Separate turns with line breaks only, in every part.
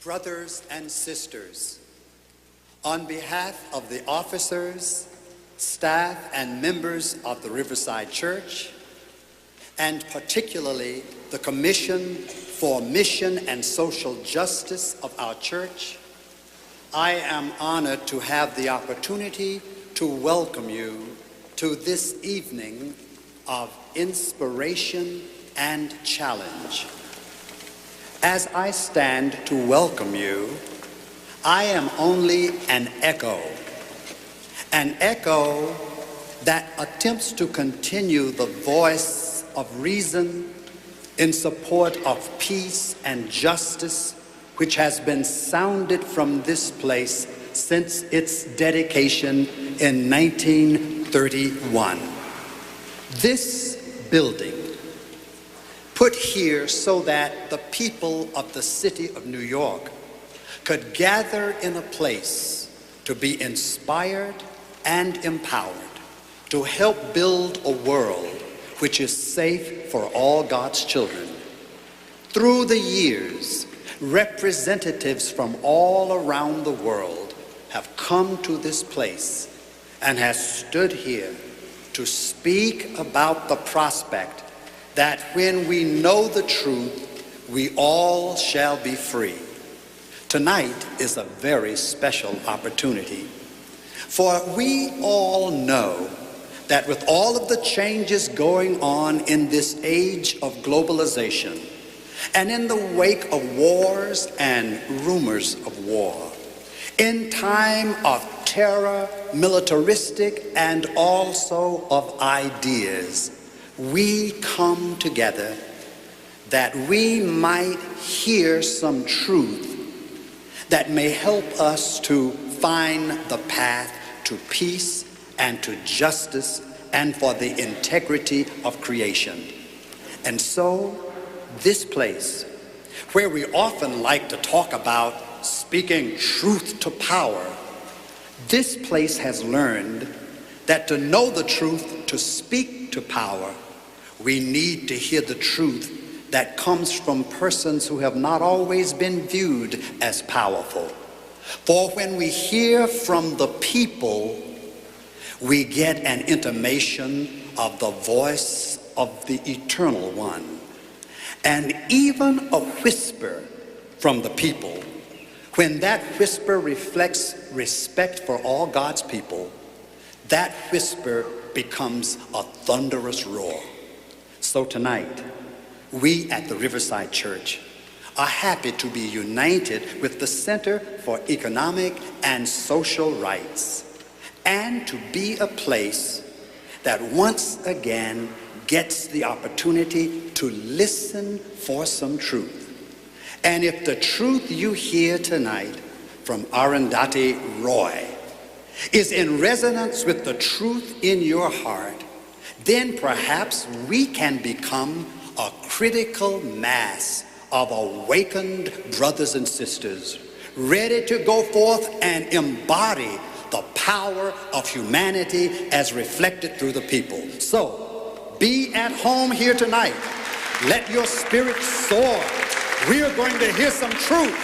Brothers and sisters, on behalf of the officers, staff, and members of the Riverside Church, and particularly the Commission for Mission and Social Justice of our church, I am honored to have the opportunity to welcome you to this evening of inspiration and challenge. As I stand to welcome you, I am only an echo that attempts to continue the voice of reason in support of peace and justice, which has been sounded from this place since its dedication in 1931. This building, put here so that the people of the city of New York could gather in a place to be inspired and empowered to help build a world which is safe for all God's children. Through the years, representatives from all around the world have come to this place and has stood here to speak about the prospect that when we know the truth, we all shall be free. Tonight is a very special opportunity, for we all know that with all of the changes going on in this age of globalization, and in the wake of wars and rumors of war, in time of terror, militaristic, and also of ideas, we come together that we might hear some truth that may help us to find the path to peace and to justice and for the integrity of creation. And so, this place, where we often like to talk about speaking truth to power, this place has learned that to know the truth, to speak to power, we need to hear the truth that comes from persons who have not always been viewed as powerful. For when we hear from the people, we get an intimation of the voice of the Eternal One. And even a whisper from the people, when that whisper reflects respect for all God's people, that whisper becomes a thunderous roar. So tonight, we at the Riverside Church are happy to be united with the Center for Economic and Social Rights, and to be a place that once again gets the opportunity to listen for some truth. And if the truth you hear tonight from Arundhati Roy is in resonance with the truth in your heart, then perhaps we can become a critical mass of awakened brothers and sisters, ready to go forth and embody the power of humanity as reflected through the people. So, be at home here tonight. Let your spirit soar. We are going to hear some truth,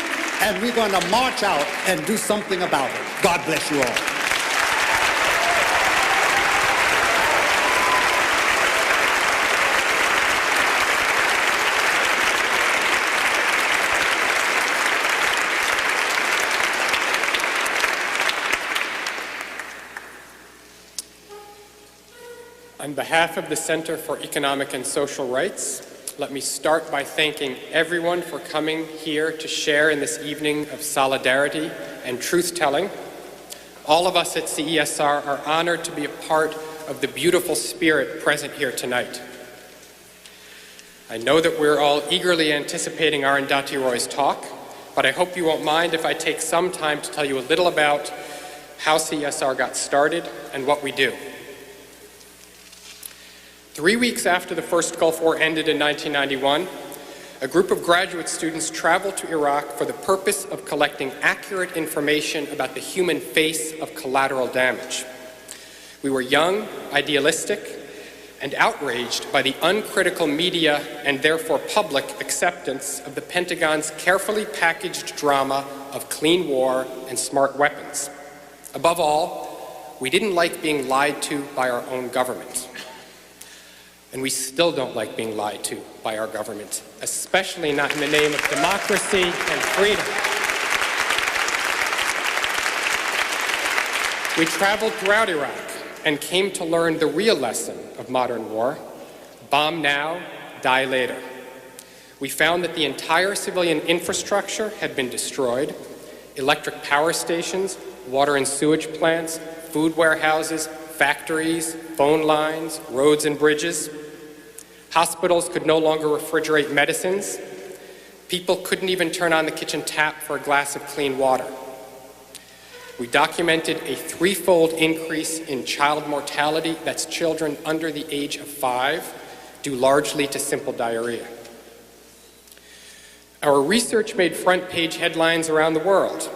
and we're going to march out and do something about it. God bless you all.
On behalf of the Center for Economic and Social Rights, let me start by thanking everyone for coming here to share in this evening of solidarity and truth-telling. All of us at CESR are honored to be a part of the beautiful spirit present here tonight. I know that we're all eagerly anticipating Arundhati Roy's talk, but I hope you won't mind if I take some time to tell you a little about how CESR got started and what we do. 3 weeks after the first Gulf War ended in 1991, a group of graduate students traveled to Iraq for the purpose of collecting accurate information about the human face of collateral damage. We were young, idealistic, and outraged by the uncritical media and therefore public acceptance of the Pentagon's carefully packaged drama of clean war and smart weapons. Above all, we didn't like being lied to by our own government. And we still don't like being lied to by our government, especially not in the name of democracy and freedom. We traveled throughout Iraq and came to learn the real lesson of modern war: bomb now, die later. We found that the entire civilian infrastructure had been destroyed: electric power stations, water and sewage plants, food warehouses, factories, phone lines, roads and bridges. Hospitals could no longer refrigerate medicines. People couldn't even turn on the kitchen tap for a glass of clean water. We documented a threefold increase in child mortality, that's children under the age of 5, due largely to simple diarrhea. Our research made front-page headlines around the world.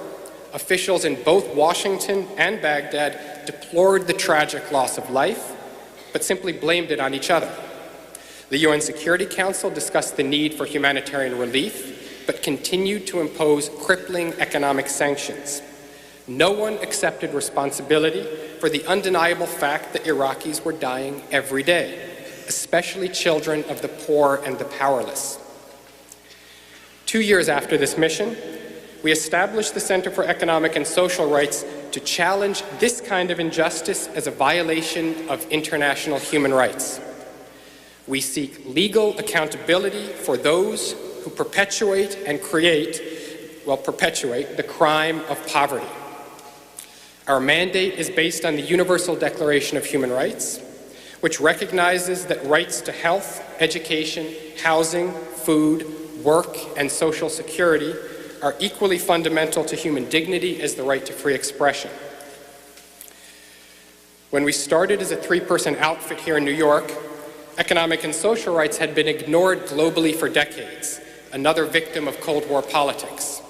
Officials in both Washington and Baghdad deplored the tragic loss of life, but simply blamed it on each other. The UN Security Council discussed the need for humanitarian relief, but continued to impose crippling economic sanctions. No one accepted responsibility for the undeniable fact that Iraqis were dying every day, especially children of the poor and the powerless. 2 years after this mission, we established the Center for Economic and Social Rights to challenge this kind of injustice as a violation of international human rights. We seek legal accountability for those who perpetuate the crime of poverty. Our mandate is based on the Universal Declaration of Human Rights, which recognizes that rights to health, education, housing, food, work, and social security are equally fundamental to human dignity as the right to free expression. When we started as a 3-person outfit here in New York, economic and social rights had been ignored globally for decades, another victim of Cold War politics.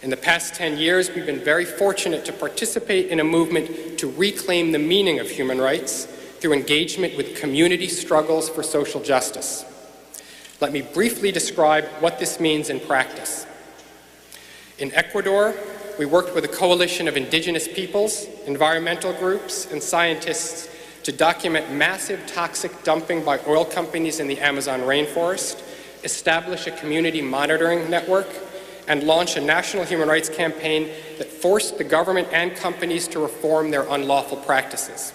In the past 10 years, we've been very fortunate to participate in a movement to reclaim the meaning of human rights through engagement with community struggles for social justice. Let me briefly describe what this means in practice. In Ecuador, we worked with a coalition of indigenous peoples, environmental groups, and scientists to document massive toxic dumping by oil companies in the Amazon rainforest, establish a community monitoring network, and launch a national human rights campaign that forced the government and companies to reform their unlawful practices.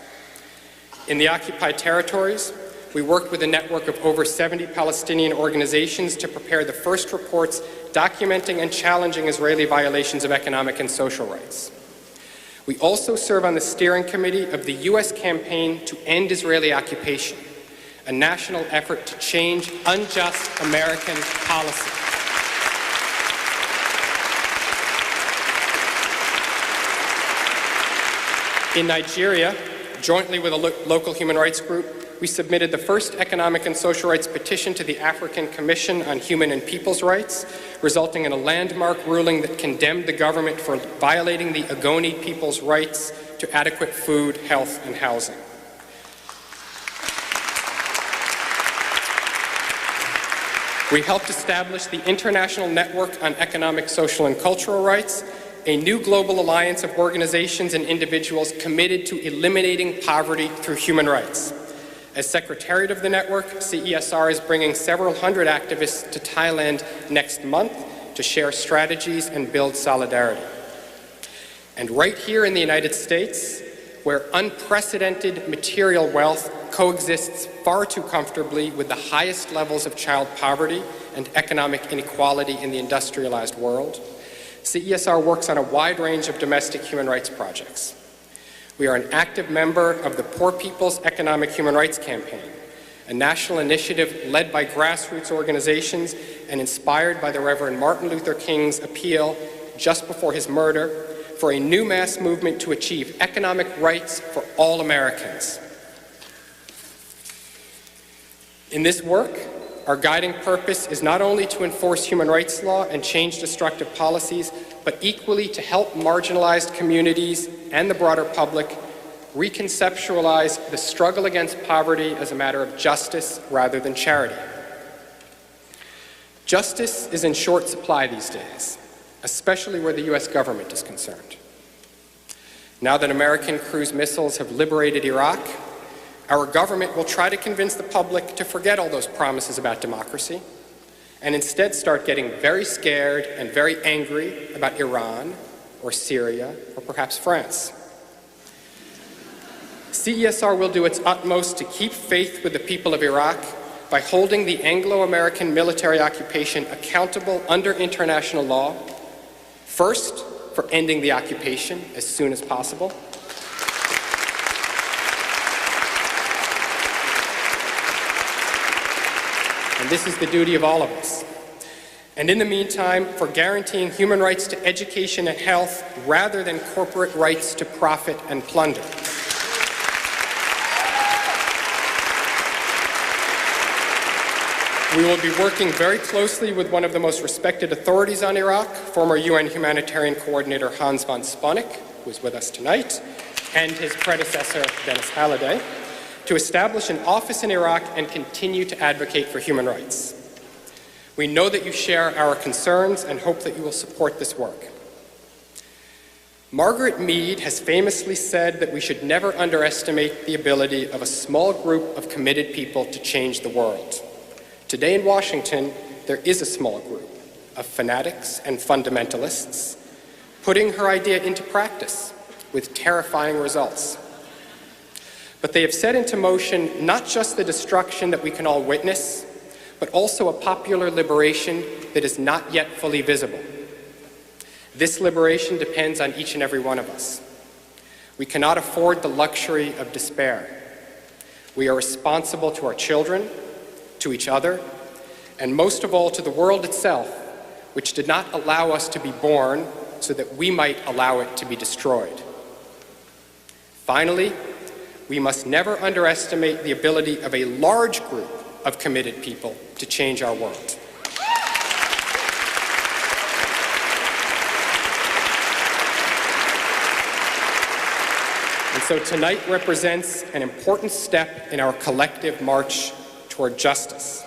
In the occupied territories, we worked with a network of over 70 Palestinian organizations to prepare the first reports documenting and challenging Israeli violations of economic and social rights. We also serve on the steering committee of the U.S. campaign to end Israeli occupation, a national effort to change unjust American policy. In Nigeria, jointly with a local human rights group, we submitted the first economic and social rights petition to the African Commission on Human and People's Rights, resulting in a landmark ruling that condemned the government for violating the Ogoni people's rights to adequate food, health, and housing. We helped establish the International Network on Economic, Social, and Cultural Rights, a new global alliance of organizations and individuals committed to eliminating poverty through human rights. As Secretariat of the network, CESR is bringing several hundred activists to Thailand next month to share strategies and build solidarity. And right here in the United States, where unprecedented material wealth coexists far too comfortably with the highest levels of child poverty and economic inequality in the industrialized world, CESR works on a wide range of domestic human rights projects. We are an active member of the Poor People's Economic Human Rights Campaign, a national initiative led by grassroots organizations and inspired by the Reverend Martin Luther King's appeal just before his murder for a new mass movement to achieve economic rights for all Americans. In this work, our guiding purpose is not only to enforce human rights law and change destructive policies, but equally to help marginalized communities and the broader public reconceptualize the struggle against poverty as a matter of justice rather than charity. Justice is in short supply these days, especially where the US government is concerned. Now that American cruise missiles have liberated Iraq, our government will try to convince the public to forget all those promises about democracy and instead start getting very scared and very angry about Iran or Syria or perhaps France. CESR will do its utmost to keep faith with the people of Iraq by holding the Anglo-American military occupation accountable under international law, first, for ending the occupation as soon as possible, and this is the duty of all of us, and in the meantime, for guaranteeing human rights to education and health rather than corporate rights to profit and plunder. We will be working very closely with one of the most respected authorities on Iraq, former UN humanitarian coordinator Hans von Sponik, who is with us tonight, and his predecessor, Dennis Halliday, to establish an office in Iraq and continue to advocate for human rights. We know that you share our concerns and hope that you will support this work. Margaret Mead has famously said that we should never underestimate the ability of a small group of committed people to change the world. Today in Washington, there is a small group of fanatics and fundamentalists putting her idea into practice with terrifying results. But they have set into motion not just the destruction that we can all witness, but also a popular liberation that is not yet fully visible. This liberation depends on each and every one of us. We cannot afford the luxury of despair. We are responsible to our children, to each other, and most of all to the world itself, which did not allow us to be born so that we might allow it to be destroyed. Finally, we must never underestimate the ability of a large group of committed people to change our world. And so tonight represents an important step in our collective march toward justice.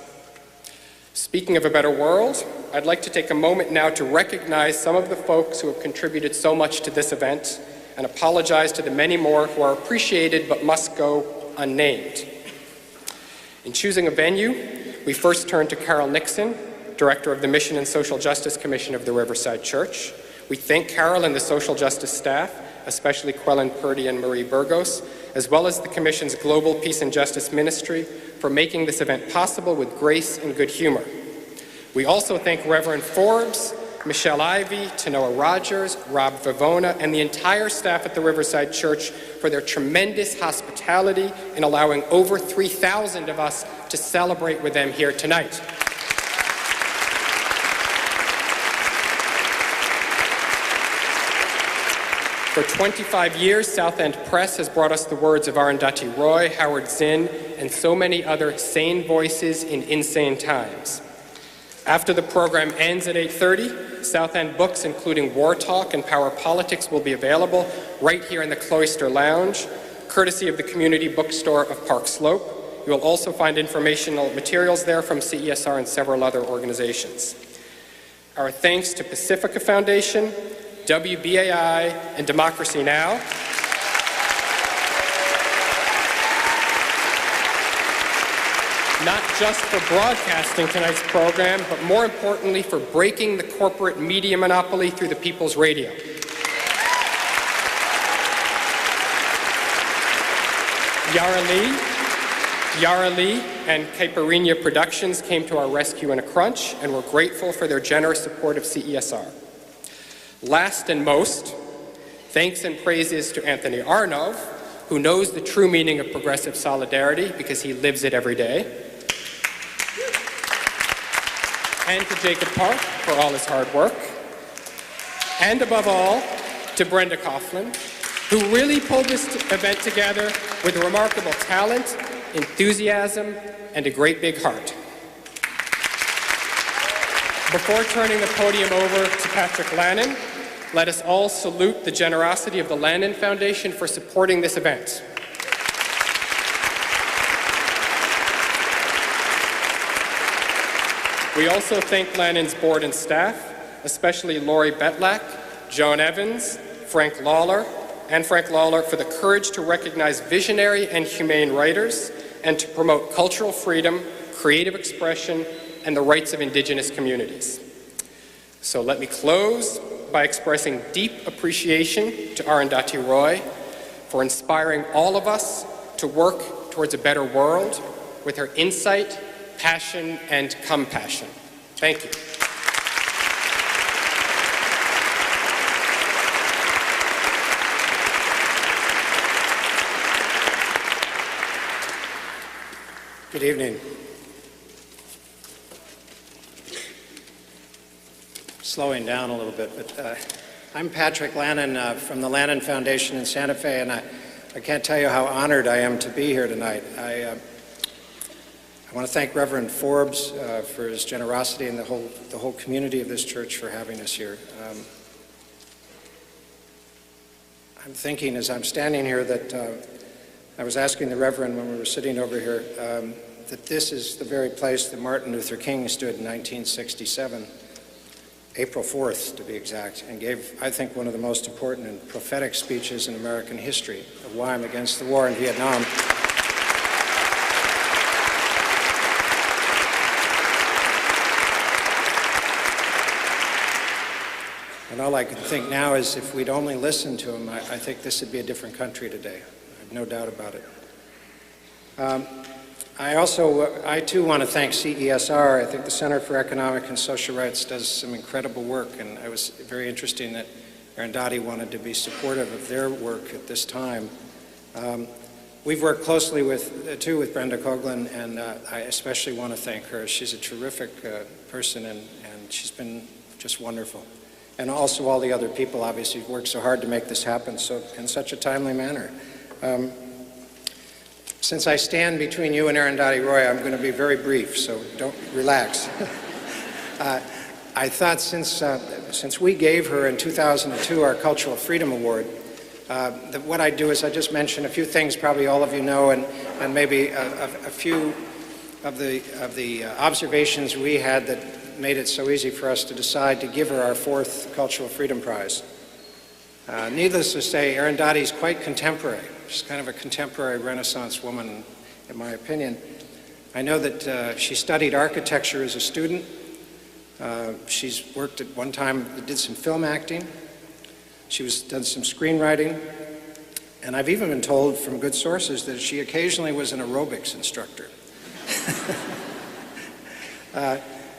Speaking of a better world, I'd like to take a moment now to recognize some of the folks who have contributed so much to this event and apologize to the many more who are appreciated but must go unnamed. In choosing a venue, we first turned to Carol Nixon, Director of the Mission and Social Justice Commission of the Riverside Church. We thank Carol and the social justice staff, especially Quellen Purdy and Marie Burgos, as well as the Commission's Global Peace and Justice Ministry, for making this event possible with grace and good humor. We also thank Reverend Forbes, Michelle Ivey, Tanoa Rogers, Rob Vivona, and the entire staff at the Riverside Church for their tremendous hospitality in allowing over 3,000 of us to celebrate with them here tonight. For 25 years, South End Press has brought us the words of Arundhati Roy, Howard Zinn, and so many other sane voices in insane times. After the program ends at 8:30, South End books, including War Talk and Power Politics, will be available right here in the Cloister Lounge, courtesy of the community bookstore of Park Slope. You will also find informational materials there from CESR and several other organizations. Our thanks to Pacifica Foundation, WBAI, and Democracy Now! Not just for broadcasting tonight's program, but more importantly for breaking the corporate media monopoly through the People's Radio. Yara Lee and Caipirinha Productions came to our rescue in a crunch, and we're grateful for their generous support of CESR. Last and most, thanks and praises to Anthony Arnov, who knows the true meaning of progressive solidarity because he lives it every day, and to Jacob Park for all his hard work, and above all, to Brenda Coughlin, who really pulled this event together with remarkable talent, enthusiasm, and a great big heart. Before turning the podium over to Patrick Lannon, Let us all salute the generosity of the Lannan Foundation for supporting this event. We also thank Lannan's board and staff, especially Lori Betlak, Joan Evans, Frank Lawler, for the courage to recognize visionary and humane writers and to promote cultural freedom, creative expression, and the rights of Indigenous communities. So let me close by expressing deep appreciation to Arundhati Roy for inspiring all of us to work towards a better world with her insight, passion, and compassion. Thank you.
Good evening. Slowing down a little bit, but I'm Patrick Lannan from the Lannan Foundation in Santa Fe, and I can't tell you how honored I am to be here tonight. I want to thank Reverend Forbes for his generosity and the whole community of this church for having us here. I'm thinking as I'm standing here that I was asking the Reverend when we were sitting over here that this is the very place that Martin Luther King stood in 1967. April 4th, to be exact, and gave, I think, one of the most important and prophetic speeches in American history of why I'm against the war in Vietnam. And all I can think now is if we'd only listened to him, I think this would be a different country today. I have no doubt about it. I too want to thank CESR. I think the Center for Economic and Social Rights does some incredible work, and it was very interesting that Arundhati wanted to be supportive of their work at this time. We've worked closely with Brenda Coughlin, and I especially want to thank her. She's a terrific person, and she's been just wonderful. And also all the other people, obviously, who've worked so hard to make this happen in such a timely manner. Since I stand between you and Arundhati Roy, I'm going to be very brief, so don't relax. I thought since we gave her in 2002 our Cultural Freedom Award, that what I'd do is I just mention a few things probably all of you know, and maybe a few of the observations we had that made it so easy for us to decide to give her our 4th Cultural Freedom Prize. Needless to say, Arundhati is quite contemporary. She's kind of a contemporary Renaissance woman, in my opinion. I know that she studied architecture as a student. She's worked at one time, did some film acting. Done some screenwriting. And I've even been told from good sources that she occasionally was an aerobics instructor.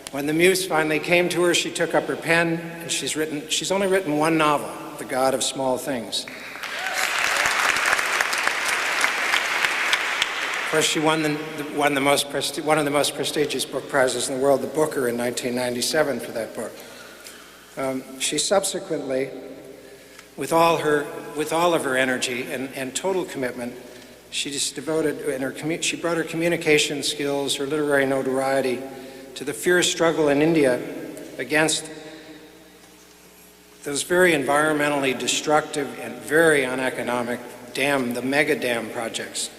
When the muse finally came to her, she took up her pen, and she's only written one novel, The God of Small Things. Of course, she won one of the most prestigious book prizes in the world, the Booker, in 1997 for that book. She subsequently, with all of her energy and total commitment, she just devoted, she brought her communication skills, her literary notoriety, to the fierce struggle in India against those very environmentally destructive and very uneconomic the mega dam projects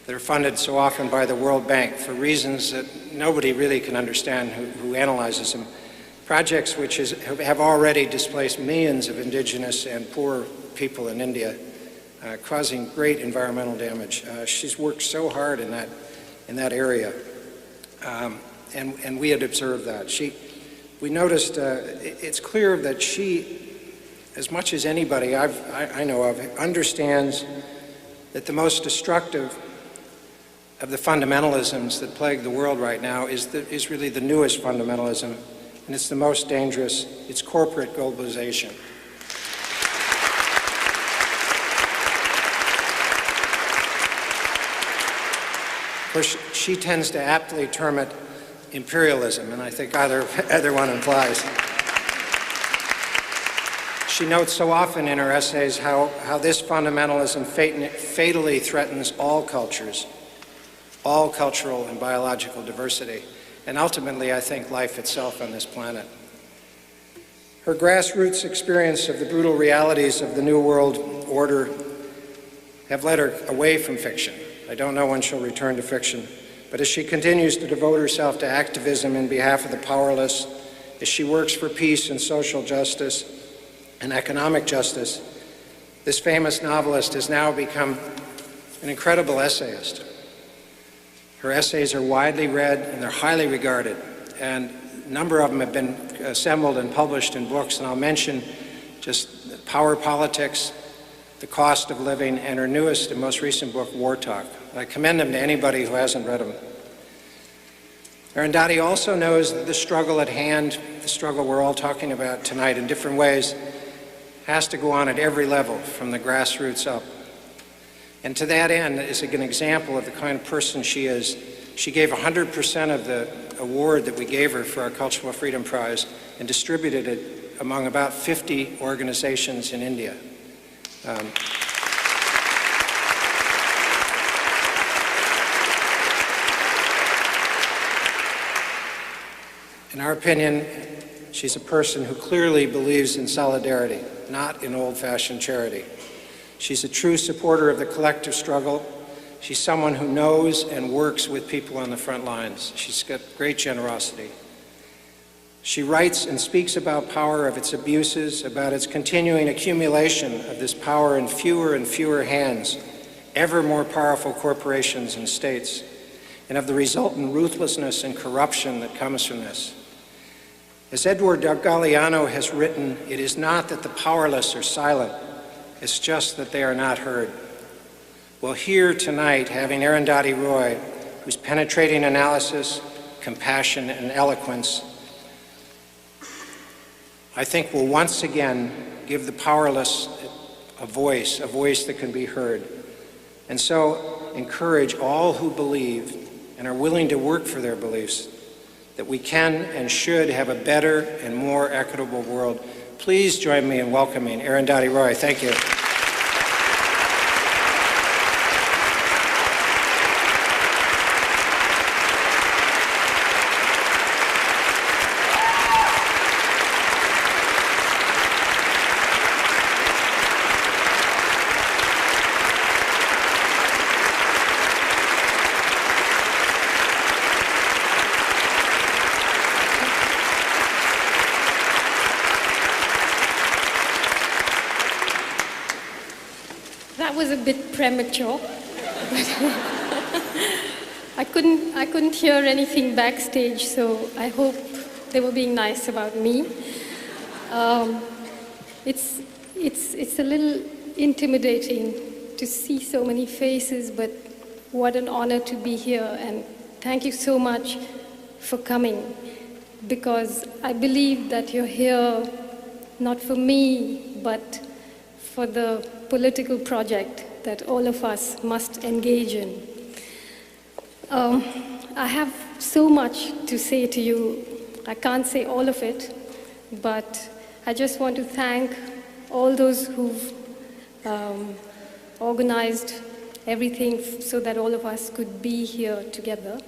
that are funded so often by the World Bank for reasons that nobody really can understand who analyzes them. Projects which have already displaced millions of indigenous and poor people in India, causing great environmental damage. She's worked so hard in that area, and we had observed that. We noticed it's clear that she, as much as anybody I know of, understands that the most destructive of the fundamentalisms that plague the world right now is really the newest fundamentalism, and it's the most dangerous. It's corporate globalization. Of course, she tends to aptly term it imperialism, and I think either one implies. She notes so often in her essays how this fundamentalism fatally threatens all cultures, all cultural and biological diversity, and ultimately, I think, life itself on this planet. Her grassroots experience of the brutal realities of the New World Order have led her away from fiction. I don't know when she'll return to fiction, but as she continues to devote herself to activism in behalf of the powerless, as she works for peace and social justice and economic justice, this famous novelist has now become an incredible essayist. Her essays are widely read and they're highly regarded, and a number of them have been assembled and published in books, and I'll mention just Power Politics, The Cost of Living, and her newest and most recent book, War Talk. I commend them to anybody who hasn't read them. Arundhati also knows that the struggle at hand, the struggle we're all talking about tonight in different ways, has to go on at every level, from the grassroots up. And to that end, as an example of the kind of person she is, she gave 100% of the award that we gave her for our Cultural Freedom Prize and distributed it among about 50 organizations in India. In our opinion, she's a person who clearly believes in solidarity, not in old-fashioned charity. She's a true supporter of the collective struggle. She's someone who knows and works with people on the front lines. She's got great generosity. She writes and speaks about power, of its abuses, about its continuing accumulation of this power in fewer and fewer hands, ever more powerful corporations and states, and of the resultant ruthlessness and corruption that comes from this. As Edward Galeano has written, it is not that the powerless are silent, it's just that they are not heard. Well, here tonight, having Arundhati Roy, whose penetrating analysis, compassion, and eloquence, I think will once again give the powerless a voice that can be heard. And so encourage all who believe and are willing to work for their beliefs that we can and should have a better and more equitable world. Please join me in welcoming Arundhati Roy. Thank you.
That was a bit premature. I couldn't hear anything backstage, so I hope they were being nice about me. It's a little intimidating to see so many faces, but what an honor to be here, and thank you so much for coming, because I believe that you're here not for me, but for the political project that all of us must engage in. I have so much to say to you. I can't say all of it, but I just want to thank all those who've organized everything so that all of us could be here together.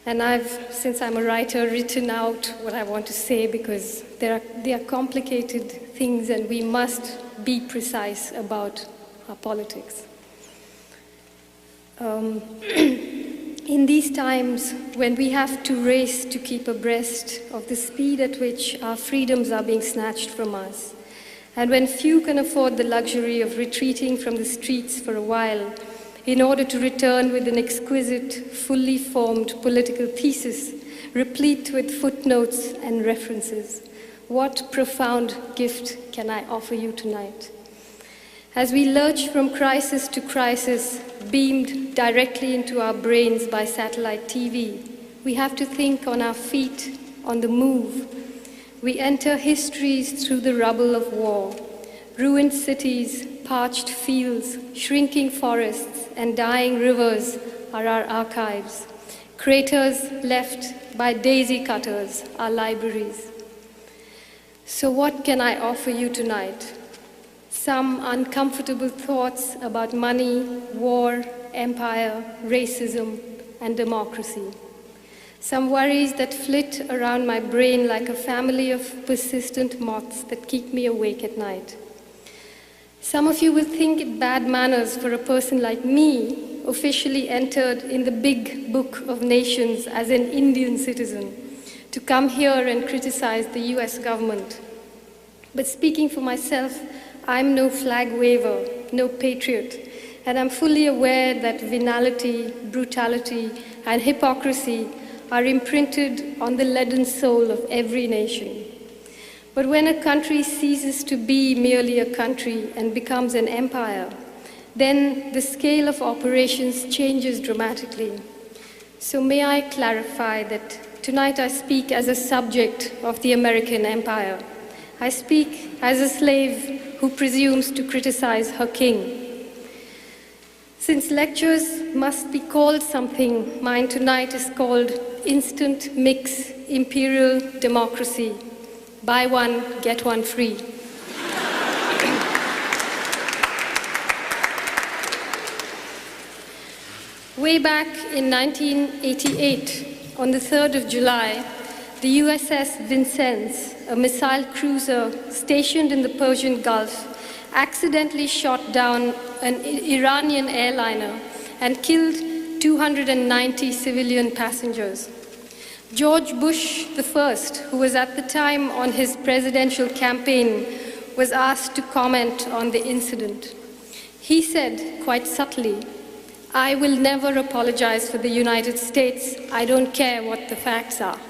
And since I'm a writer, written out what I want to say, because they are complicated things and we must be precise about our politics. In these times when we have to race to keep abreast of the speed at which our freedoms are being snatched from us, and when few can afford the luxury of retreating from the streets for a while in order to return with an exquisite, fully formed political thesis, replete with footnotes and references, what profound gift can I offer you tonight? As we lurch from crisis to crisis, beamed directly into our brains by satellite TV, we have to think on our feet, on the move. We enter histories through the rubble of war. Ruined cities, parched fields, shrinking forests, and dying rivers are our archives. Craters left by daisy cutters, our libraries. So what can I offer you tonight? Some uncomfortable thoughts about money, war, empire, racism, and democracy. some worries that flit around my brain like a family of persistent moths that keep me awake at night. Some of you will think it bad manners for a person like me, officially entered in the big book of nations as an Indian citizen, to come here and criticize the US government. But speaking for myself, I'm no flag waver, no patriot, and I'm fully aware that venality, brutality, and hypocrisy are imprinted on the leaden soul of every nation. But when a country ceases to be merely a country and becomes an empire, then the scale of operations changes dramatically. So may I clarify that tonight I speak as a subject of the American empire. I speak as a slave who presumes to criticize her king. Since lectures must be called something, mine tonight is called Instant Mix Imperial Democracy. Buy one, get one free. Way back in 1988, on the 3rd of July, the USS Vincennes, a missile cruiser stationed in the Persian Gulf, accidentally shot down an Iranian airliner and killed 290 civilian passengers. George Bush I, who was at the time on his presidential campaign, was asked to comment on the incident. He said, quite subtly, "I will never apologize for the United States. I don't care what the facts are."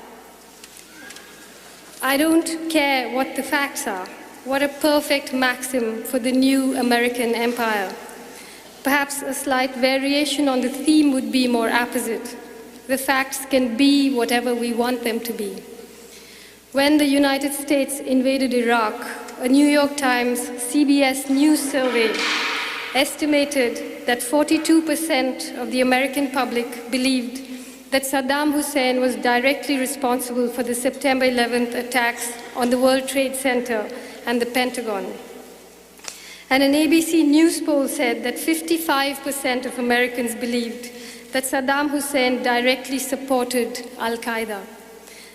I don't care what the facts are. What a perfect maxim for the new American empire. Perhaps a slight variation on the theme would be more apposite. The facts can be whatever we want them to be. When the United States invaded Iraq, a New York Times CBS News survey estimated that 42% of the American public believed that Saddam Hussein was directly responsible for the September 11th attacks on the World Trade Center and the Pentagon. And an ABC News poll said that 55% of Americans believed that Saddam Hussein directly supported Al-Qaeda.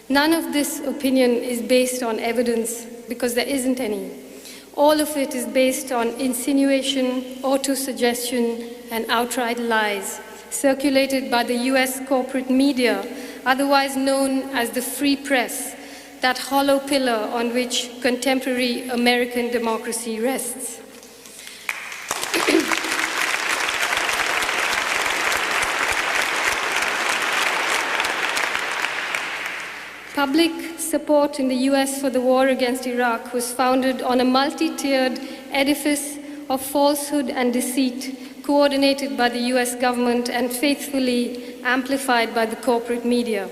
None of this opinion is based on evidence, because there isn't any. All of it is based on insinuation, autosuggestion, and outright lies, circulated by the US corporate media, otherwise known as the free press, that hollow pillar on which contemporary American democracy rests. Public support in the US for the war against Iraq was founded on a multi-tiered edifice of falsehood and deceit, coordinated by the US government and faithfully amplified by the corporate media.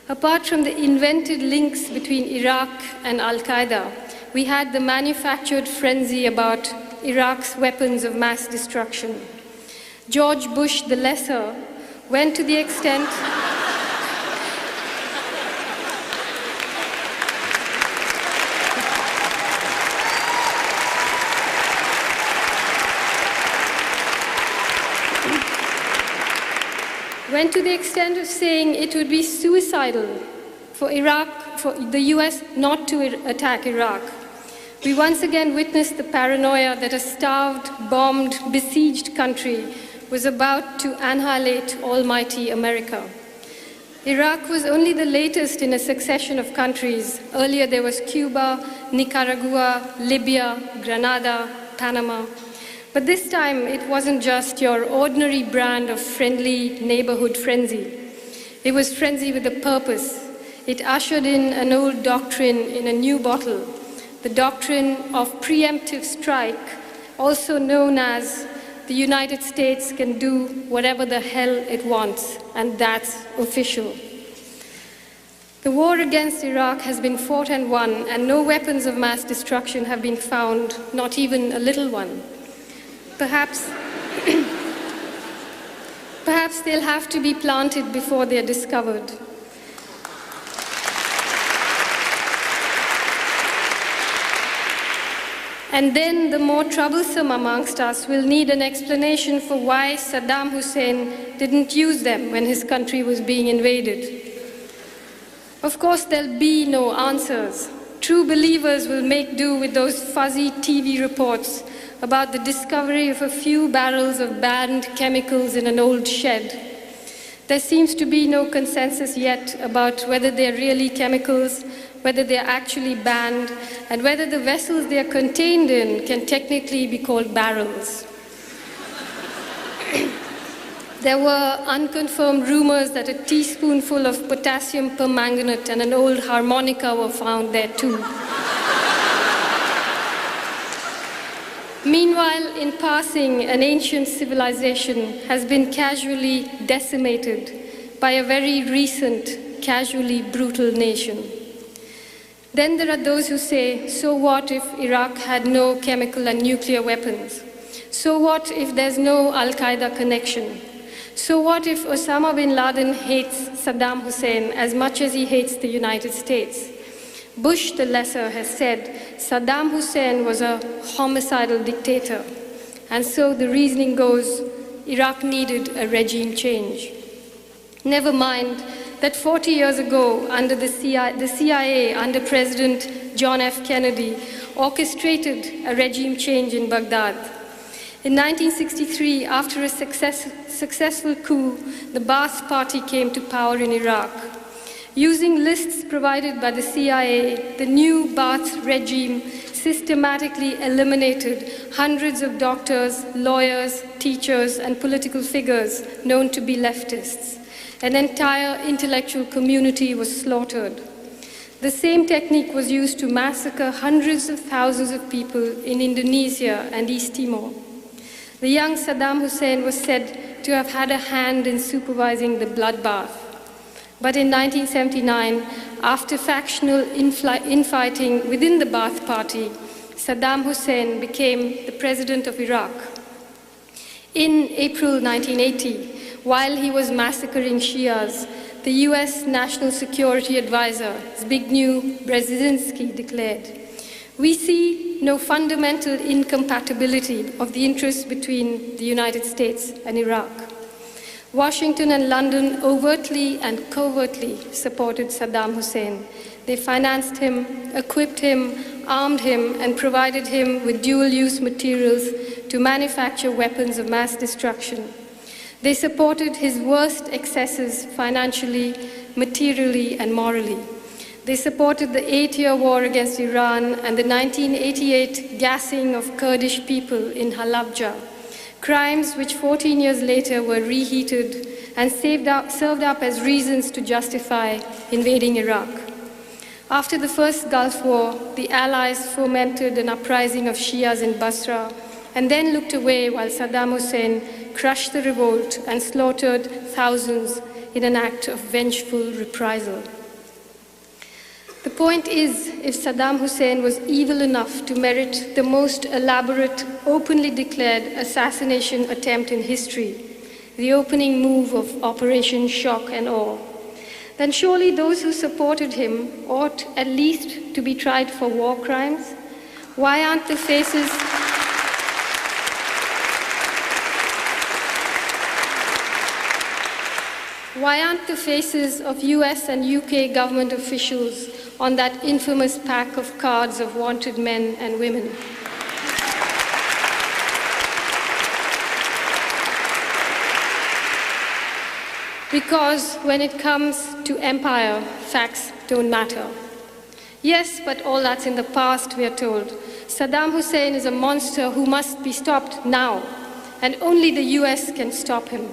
Apart from the invented links between Iraq and Al-Qaeda, we had the manufactured frenzy about Iraq's weapons of mass destruction. George Bush the Lesser went to the extent of saying it would be suicidal for the US not to attack Iraq. We once again witnessed the paranoia that a starved, bombed, besieged country was about to annihilate almighty America. Iraq was only the latest in a succession of countries. Earlier there was Cuba, Nicaragua, Libya, Grenada, Panama. But this time, it wasn't just your ordinary brand of friendly neighborhood frenzy. It was frenzy with a purpose. It ushered in an old doctrine in a new bottle, the doctrine of preemptive strike, also known as the United States can do whatever the hell it wants, and that's official. The war against Iraq has been fought and won, and no weapons of mass destruction have been found, not even a little one. Perhaps they'll have to be planted before they're discovered. And then the more troublesome amongst us will need an explanation for why Saddam Hussein didn't use them when his country was being invaded. Of course, there'll be no answers. True believers will make do with those fuzzy TV reports about the discovery of a few barrels of banned chemicals in an old shed. There seems to be no consensus yet about whether they're really chemicals, whether they're actually banned, and whether the vessels they are contained in can technically be called barrels. There were unconfirmed rumors that a teaspoonful of potassium permanganate and an old harmonica were found there too. Meanwhile, in passing, an ancient civilization has been casually decimated by a very recent, casually brutal nation. Then there are those who say, so what if Iraq had no chemical and nuclear weapons? So what if there's no Al-Qaeda connection? So what if Osama bin Laden hates Saddam Hussein as much as he hates the United States? Bush the Lesser has said Saddam Hussein was a homicidal dictator, and so the reasoning goes, Iraq needed a regime change. Never mind that 40 years ago, under the CIA, under President John F. Kennedy, orchestrated a regime change in Baghdad. In 1963, after a successful coup, the Ba'ath Party came to power in Iraq. Using lists provided by the CIA, the new Ba'ath regime systematically eliminated hundreds of doctors, lawyers, teachers, and political figures known to be leftists. An entire intellectual community was slaughtered. The same technique was used to massacre hundreds of thousands of people in Indonesia and East Timor. The young Saddam Hussein was said to have had a hand in supervising the bloodbath. But in 1979, after factional infighting within the Ba'ath Party, Saddam Hussein became the president of Iraq. In April 1980, while he was massacring Shias, the US National Security Advisor, Zbigniew Brzezinski, declared, "We see no fundamental incompatibility of the interests between the United States and Iraq." Washington and London overtly and covertly supported Saddam Hussein. They financed him, equipped him, armed him, and provided him with dual-use materials to manufacture weapons of mass destruction. They supported his worst excesses financially, materially, and morally. They supported the 8-year war against Iran and the 1988 gassing of Kurdish people in Halabja, crimes which 14 years later were reheated and served up as reasons to justify invading Iraq. After the first Gulf War, the Allies fomented an uprising of Shias in Basra and then looked away while Saddam Hussein crushed the revolt and slaughtered thousands in an act of vengeful reprisal. The point is, if Saddam Hussein was evil enough to merit the most elaborate, openly declared assassination attempt in history, the opening move of Operation Shock and Awe, then surely those who supported him ought at least to be tried for war crimes. Why aren't the faces of US and UK government officials on that infamous pack of cards of wanted men and women? Because when it comes to empire, facts don't matter. Yes, but all that's in the past, we are told. Saddam Hussein is a monster who must be stopped now, and only the US can stop him.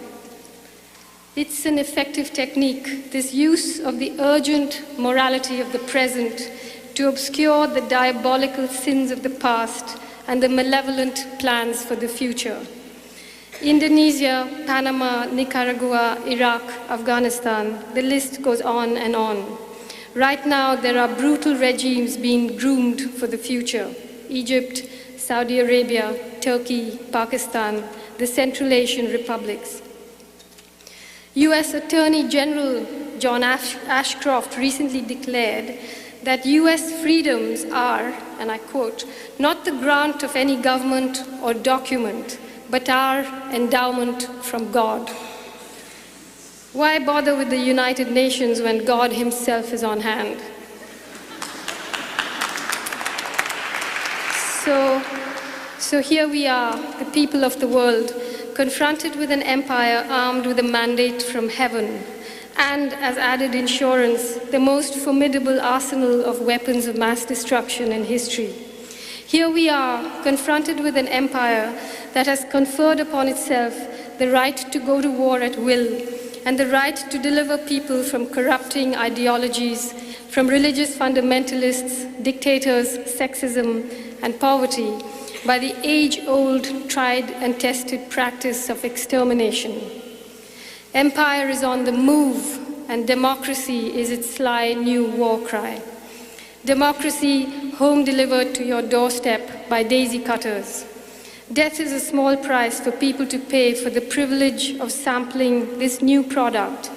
It's an effective technique, this use of the urgent morality of the present to obscure the diabolical sins of the past and the malevolent plans for the future. Indonesia, Panama, Nicaragua, Iraq, Afghanistan, the list goes on and on. Right now, there are brutal regimes being groomed for the future. Egypt, Saudi Arabia, Turkey, Pakistan, the Central Asian republics. US Attorney General John Ashcroft recently declared that US freedoms are, and I quote, "not the grant of any government or document, but our endowment from God." Why bother with the United Nations when God himself is on hand? So here we are, the people of the world, confronted with an empire armed with a mandate from heaven, and as added insurance, the most formidable arsenal of weapons of mass destruction in history. Here we are, confronted with an empire that has conferred upon itself the right to go to war at will, and the right to deliver people from corrupting ideologies, from religious fundamentalists, dictators, sexism, and poverty, by the age-old, tried and tested practice of extermination. Empire is on the move, and democracy is its sly new war cry. Democracy home delivered to your doorstep by daisy cutters. Death is a small price for people to pay for the privilege of sampling this new product,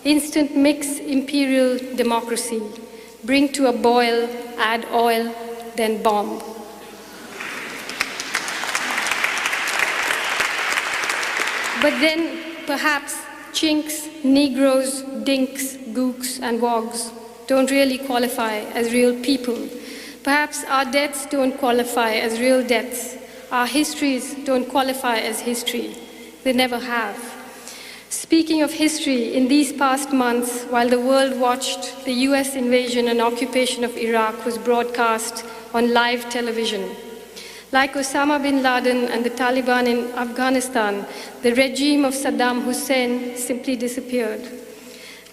instant mix imperial democracy. Bring to a boil, add oil, then bomb. But then, perhaps, chinks, Negroes, dinks, gooks, and wogs don't really qualify as real people. Perhaps our deaths don't qualify as real deaths. Our histories don't qualify as history. They never have. Speaking of history, in these past months, while the world watched the US invasion and occupation of Iraq was broadcast on live television. Like Osama bin Laden and the Taliban in Afghanistan, the regime of Saddam Hussein simply disappeared.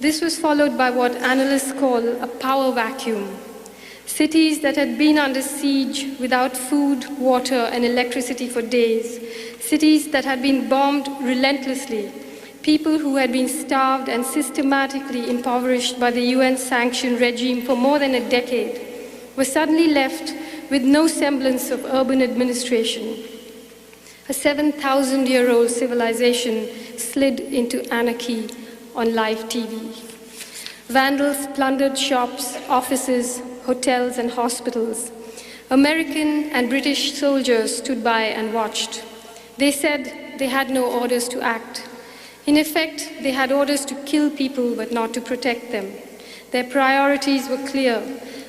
This was followed by what analysts call a power vacuum. Cities that had been under siege without food, water, and electricity for days. Cities that had been bombed relentlessly. People who had been starved and systematically impoverished by the UN-sanctioned regime for more than a decade were suddenly left with no semblance of urban administration. A 7,000-year-old civilization slid into anarchy on live TV. Vandals plundered shops, offices, hotels, and hospitals. American and British soldiers stood by and watched. They said they had no orders to act. In effect, they had orders to kill people but not to protect them. Their priorities were clear.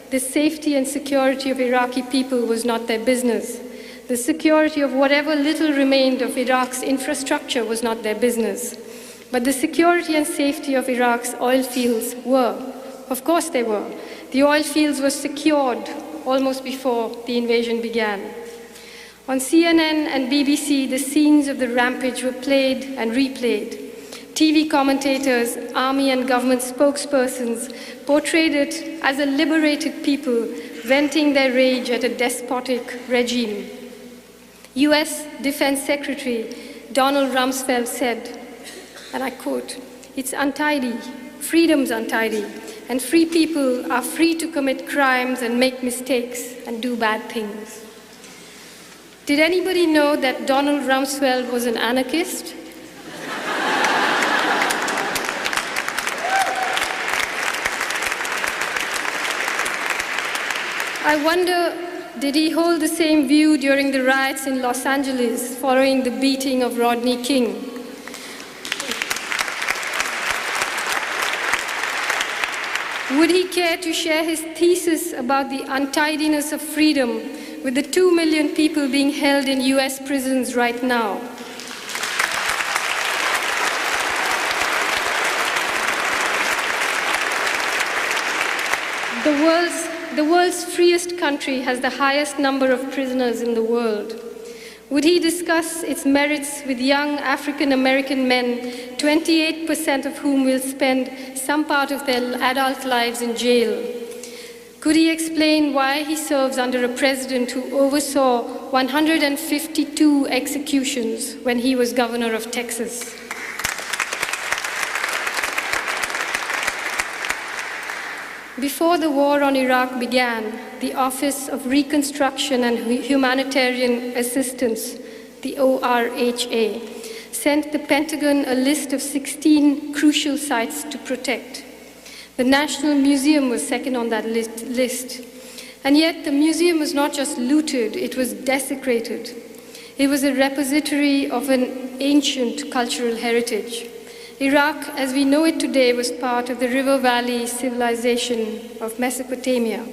The safety and security of Iraqi people was not their business. The security of whatever little remained of Iraq's infrastructure was not their business. But the security and safety of Iraq's oil fields were. Of course they were. The oil fields were secured almost before the invasion began. On CNN and BBC, the scenes of the rampage were played and replayed. TV commentators, army and government spokespersons portrayed it as a liberated people venting their rage at a despotic regime. US Defense Secretary Donald Rumsfeld said, and I quote, "It's untidy, freedom's untidy, and free people are free to commit crimes and make mistakes and do bad things." Did anybody know that Donald Rumsfeld was an anarchist? I wonder, did he hold the same view during the riots in Los Angeles following the beating of Rodney King? Would he care to share his thesis about the untidiness of freedom with the 2 million people being held in US prisons right now? The world's freest country has the highest number of prisoners in the world. Would he discuss its merits with young African-American men, 28% of whom will spend some part of their adult lives in jail? Could he explain why he serves under a president who oversaw 152 executions when he was governor of Texas? Before the war on Iraq began, the Office of Reconstruction and Humanitarian Assistance, the ORHA, sent the Pentagon a list of 16 crucial sites to protect. The National Museum was second on that list. And yet the museum was not just looted, it was desecrated. It was a repository of an ancient cultural heritage. Iraq, as we know it today, was part of the River Valley civilization of Mesopotamia,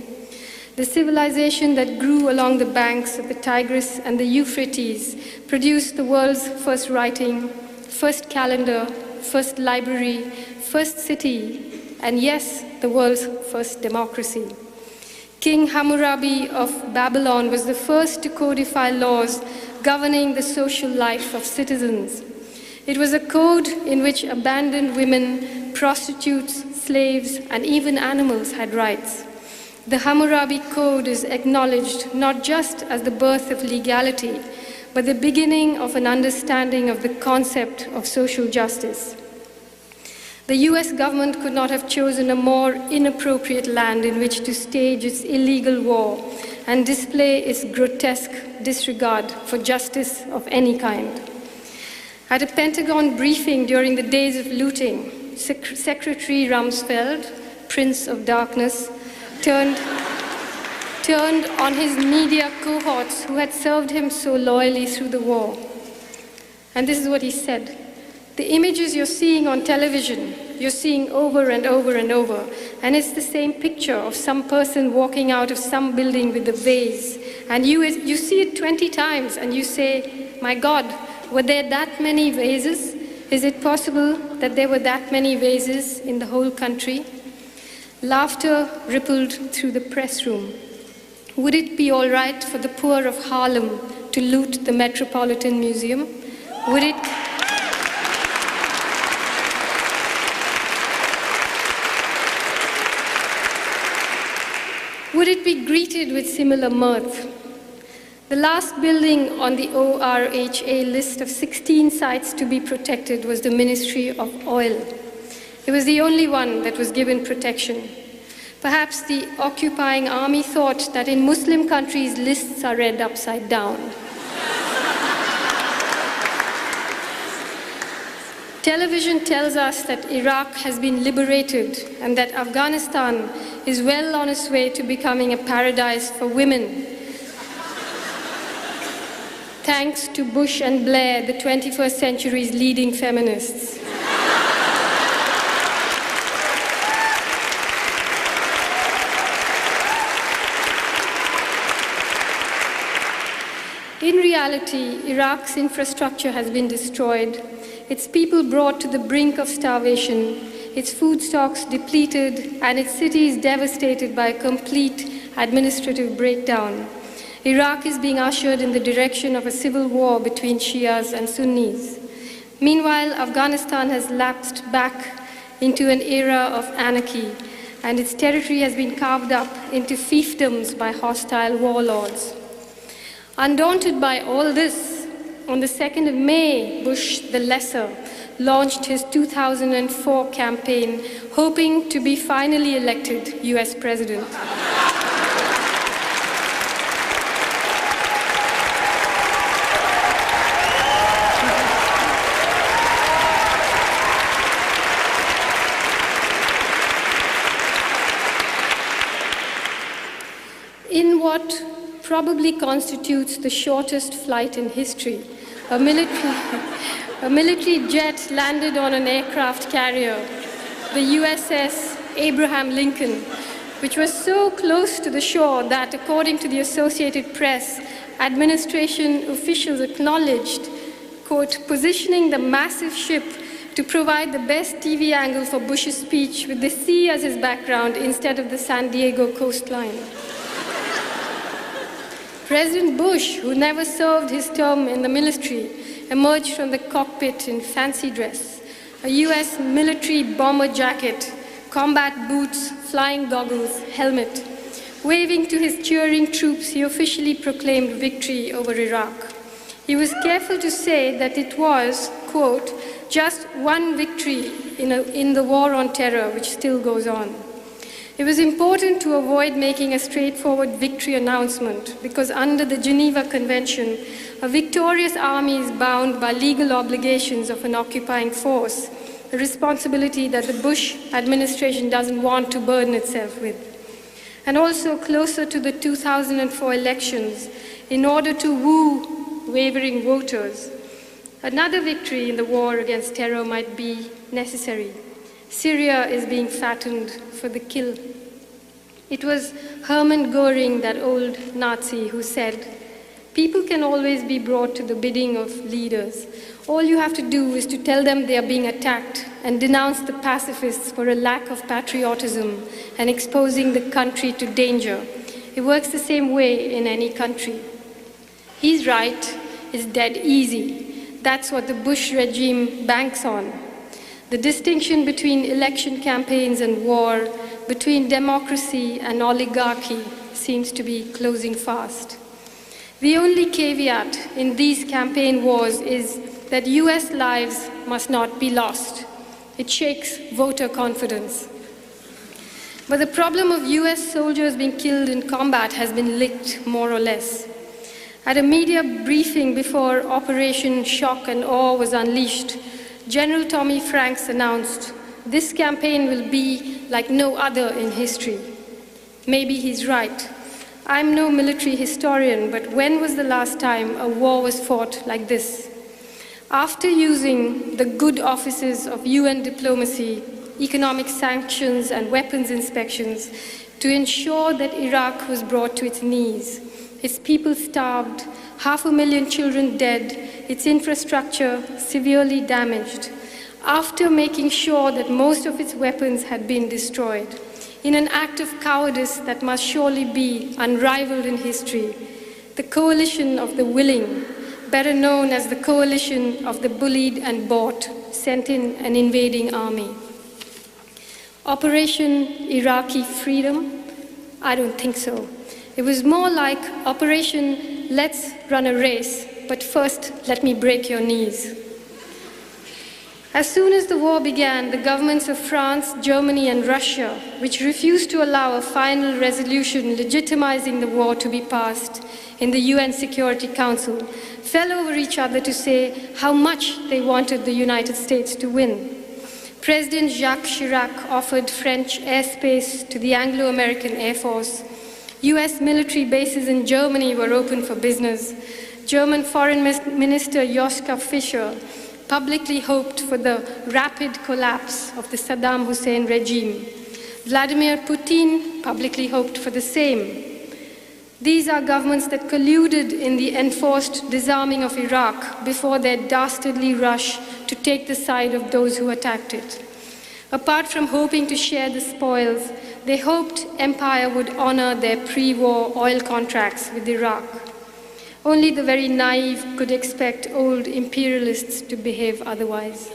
the civilization that grew along the banks of the Tigris and the Euphrates, produced the world's first writing, first calendar, first library, first city, and yes, the world's first democracy. King Hammurabi of Babylon was the first to codify laws governing the social life of citizens. It was a code in which abandoned women, prostitutes, slaves, and even animals had rights. The Hammurabi Code is acknowledged not just as the birth of legality, but the beginning of an understanding of the concept of social justice. The US government could not have chosen a more inappropriate land in which to stage its illegal war and display its grotesque disregard for justice of any kind. At a Pentagon briefing during the days of looting, Secretary Rumsfeld, Prince of Darkness, turned on his media cohorts who had served him so loyally through the war. And this is what he said: "The images you're seeing on television, you're seeing over and over and over, and it's the same picture of some person walking out of some building with a vase, and you see it 20 times, and you say, my God, were there that many vases? Is it possible that there were that many vases in the whole country?" Laughter rippled through the press room. Would it be all right for the poor of Harlem to loot the Metropolitan Museum? Would it be greeted with similar mirth? The last building on the ORHA list of 16 sites to be protected was the Ministry of Oil. It was the only one that was given protection. Perhaps the occupying army thought that in Muslim countries lists are read upside down. Television tells us that Iraq has been liberated and that Afghanistan is well on its way to becoming a paradise for women. Thanks to Bush and Blair, the 21st century's leading feminists. In reality, Iraq's infrastructure has been destroyed, its people brought to the brink of starvation, its food stocks depleted, and its cities devastated by a complete administrative breakdown. Iraq is being ushered in the direction of a civil war between Shias and Sunnis. Meanwhile, Afghanistan has lapsed back into an era of anarchy, and its territory has been carved up into fiefdoms by hostile warlords. Undaunted by all this, on the 2nd of May, Bush the Lesser launched his 2004 campaign, hoping to be finally elected US president. In what probably constitutes the shortest flight in history, a military jet landed on an aircraft carrier, the USS Abraham Lincoln, which was so close to the shore that, according to the Associated Press, administration officials acknowledged, quote, positioning the massive ship to provide the best TV angle for Bush's speech with the sea as his background instead of the San Diego coastline. President Bush, who never served his term in the military, emerged from the cockpit in fancy dress, a US military bomber jacket, combat boots, flying goggles, helmet. Waving to his cheering troops, he officially proclaimed victory over Iraq. He was careful to say that it was, quote, just one victory in the war on terror, which still goes on. It was important to avoid making a straightforward victory announcement because under the Geneva Convention, a victorious army is bound by legal obligations of an occupying force, a responsibility that the Bush administration doesn't want to burden itself with. And also closer to the 2004 elections, in order to woo wavering voters, another victory in the war against terror might be necessary. Syria is being fattened for the kill. It was Hermann Göring, that old Nazi, who said, "People can always be brought to the bidding of leaders. All you have to do is to tell them they are being attacked and denounce the pacifists for a lack of patriotism and exposing the country to danger. It works the same way in any country." He's right. It's dead easy. That's what the Bush regime banks on. The distinction between election campaigns and war, between democracy and oligarchy, seems to be closing fast. The only caveat in these campaign wars is that US lives must not be lost. It shakes voter confidence. But the problem of US soldiers being killed in combat has been licked, more or less. At a media briefing before Operation Shock and Awe was unleashed, General Tommy Franks announced, "This campaign will be like no other in history." Maybe he's right. I'm no military historian, but when was the last time a war was fought like this? After using the good offices of UN diplomacy, economic sanctions, and weapons inspections to ensure that Iraq was brought to its knees, its people starved, 500,000 children dead, its infrastructure severely damaged, after making sure that most of its weapons had been destroyed, in an act of cowardice that must surely be unrivaled in history, the coalition of the willing, better known as the coalition of the bullied and bought, sent in an invading army. Operation Iraqi Freedom? I don't think so. It was more like Operation Let's Run a Race, but first let me break your knees. As soon as the war began, the governments of France, Germany, and Russia, which refused to allow a final resolution legitimizing the war to be passed in the UN Security Council, fell over each other to say how much they wanted the United States to win. President Jacques Chirac offered French airspace to the Anglo-American Air Force. US military bases in Germany were open for business. German Foreign Minister Joschka Fischer publicly hoped for the rapid collapse of the Saddam Hussein regime. Vladimir Putin publicly hoped for the same. These are governments that colluded in the enforced disarming of Iraq before their dastardly rush to take the side of those who attacked it. Apart from hoping to share the spoils, they hoped empire would honor their pre-war oil contracts with Iraq. Only the very naive could expect old imperialists to behave otherwise.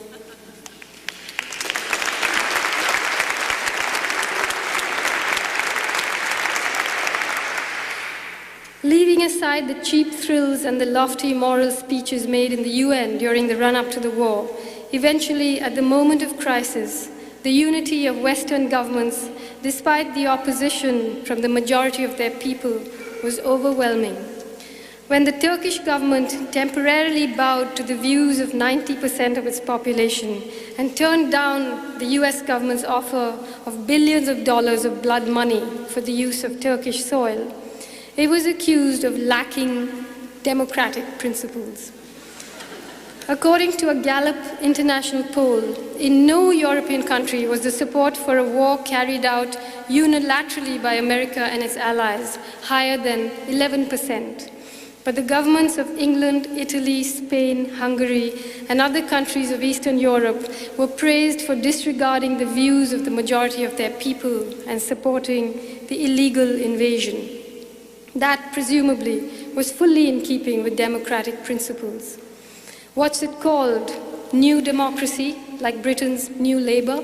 Leaving aside the cheap thrills and the lofty moral speeches made in the UN during the run-up to the war, eventually, at the moment of crisis, the unity of Western governments, despite the opposition from the majority of their people, was overwhelming. When the Turkish government temporarily bowed to the views of 90% of its population and turned down the US government's offer of billions of dollars of blood money for the use of Turkish soil, it was accused of lacking democratic principles. According to a Gallup international poll, in no European country was the support for a war carried out unilaterally by America and its allies higher than 11%. But the governments of England, Italy, Spain, Hungary, and other countries of Eastern Europe were praised for disregarding the views of the majority of their people and supporting the illegal invasion. That, presumably, was fully in keeping with democratic principles. What's it called? New democracy, like Britain's New Labour?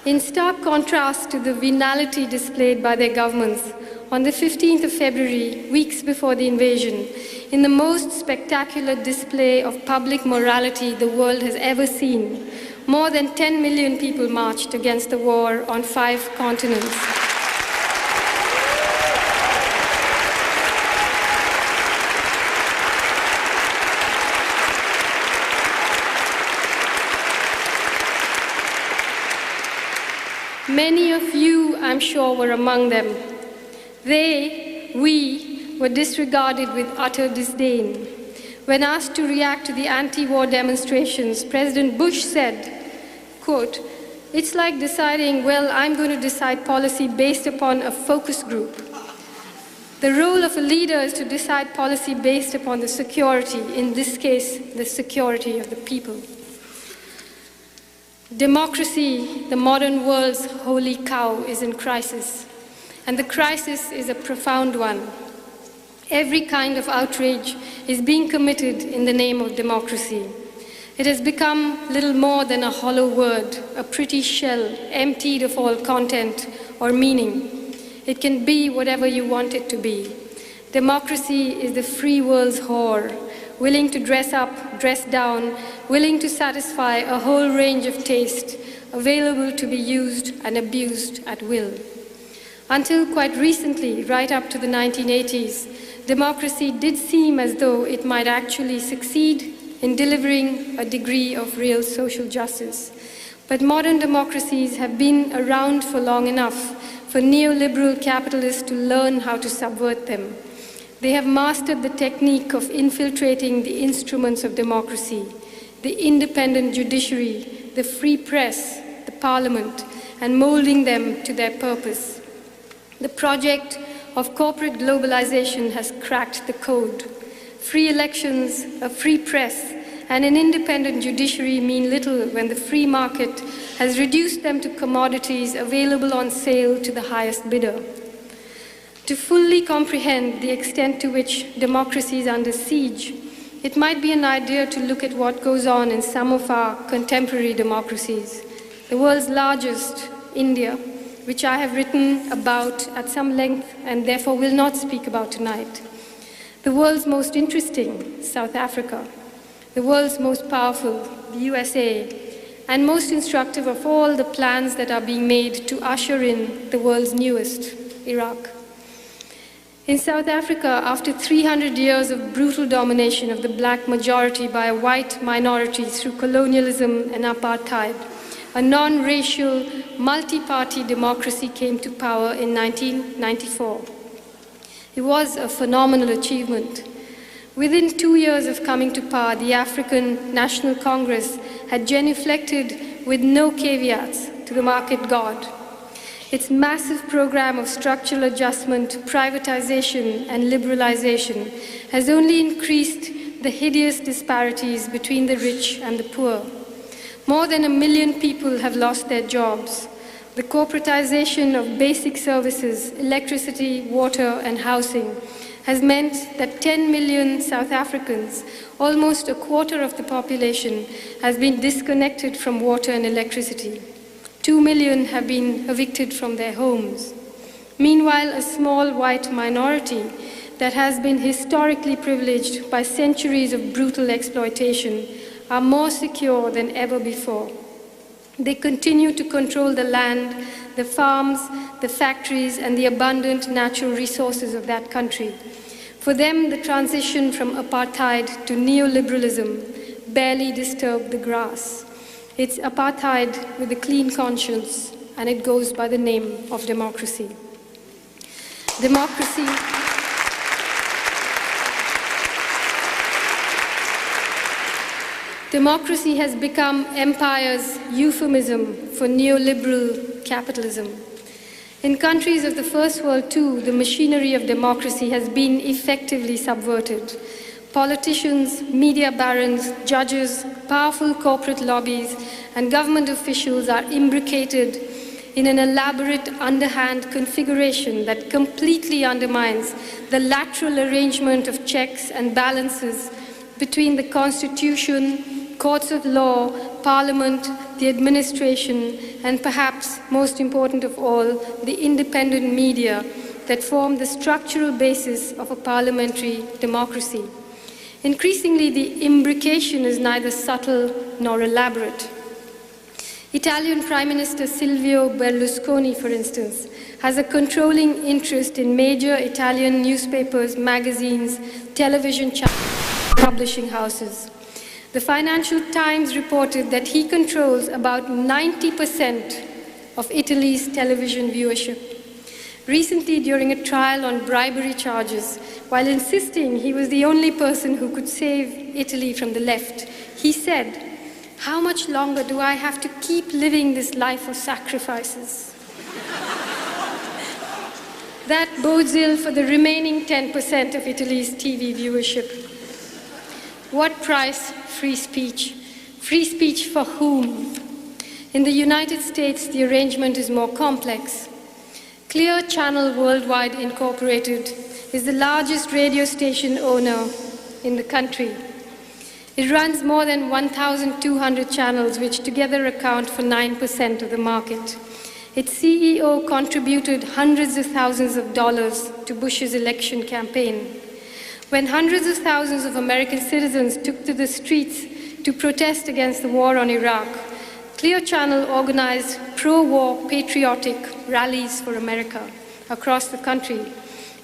In stark contrast to the venality displayed by their governments, on the 15th of February, weeks before the invasion, in the most spectacular display of public morality the world has ever seen, more than 10 million people marched against the war on 5 continents. Many of you, I'm sure, were among them. We were disregarded with utter disdain. When asked to react to the anti-war demonstrations, President Bush said, quote, "It's like deciding, well, I'm going to decide policy based upon a focus group. The role of a leader is to decide policy based upon the security, in this case, the security of the people." Democracy, the modern world's holy cow, is in crisis, and the crisis is a profound one. Every kind of outrage is being committed in the name of democracy. It has become little more than a hollow word, a pretty shell emptied of all content or meaning. It can be whatever you want it to be. Democracy is the free world's whore, willing to dress up, dress down, willing to satisfy a whole range of taste, available to be used and abused at will. Until quite recently, right up to the 1980s, democracy did seem as though it might actually succeed in delivering a degree of real social justice. But modern democracies have been around for long enough for neoliberal capitalists to learn how to subvert them. They have mastered the technique of infiltrating the instruments of democracy, the independent judiciary, the free press, the parliament, and molding them to their purpose. The project of corporate globalization has cracked the code. Free elections, a free press, and an independent judiciary mean little when the free market has reduced them to commodities available on sale to the highest bidder. To fully comprehend the extent to which democracy is under siege, it might be an idea to look at what goes on in some of our contemporary democracies. The world's largest, India, which I have written about at some length and therefore will not speak about tonight. The world's most interesting, South Africa. The world's most powerful, the USA. And most instructive of all the plans that are being made to usher in the world's newest, Iraq. In South Africa, after 300 years of brutal domination of the black majority by a white minority through colonialism and apartheid, a non-racial, multi-party democracy came to power in 1994. It was a phenomenal achievement. Within 2 years of coming to power, the African National Congress had genuflected with no caveats to the market god. Its massive program of structural adjustment, privatization, and liberalization has only increased the hideous disparities between the rich and the poor. More than 1 million people have lost their jobs. The corporatization of basic services, electricity, water, and housing, has meant that 10 million South Africans, almost a quarter of the population, has been disconnected from water and electricity. 2 million have been evicted from their homes. Meanwhile, a small white minority that has been historically privileged by centuries of brutal exploitation are more secure than ever before. They continue to control the land, the farms, the factories, and the abundant natural resources of that country. For them, the transition from apartheid to neoliberalism barely disturbed the grass. It's apartheid with a clean conscience, and it goes by the name of democracy. Democracy has become empire's euphemism for neoliberal capitalism. In countries of the first world too, the machinery of democracy has been effectively subverted. Politicians, media barons, judges, powerful corporate lobbies, and government officials are imbricated in an elaborate underhand configuration that completely undermines the lateral arrangement of checks and balances between the Constitution, courts of law, Parliament, the administration, and perhaps most important of all, the independent media that form the structural basis of a parliamentary democracy. Increasingly, the imbrication is neither subtle nor elaborate. Italian Prime Minister Silvio Berlusconi, for instance, has a controlling interest in major Italian newspapers, magazines, television channels, publishing houses. The Financial Times reported that he controls about 90% of Italy's television viewership. Recently, during a trial on bribery charges, while insisting he was the only person who could save Italy from the left, he said, "How much longer do I have to keep living this life of sacrifices?" That bodes ill for the remaining 10% of Italy's TV viewership. What price? Free speech. Free speech for whom? In the United States, the arrangement is more complex. Clear Channel Worldwide Incorporated is the largest radio station owner in the country. It runs more than 1,200 channels, which together account for 9% of the market. Its CEO contributed hundreds of thousands of dollars to Bush's election campaign. When hundreds of thousands of American citizens took to the streets to protest against the war on Iraq, Clear Channel organized pro-war patriotic rallies for America across the country.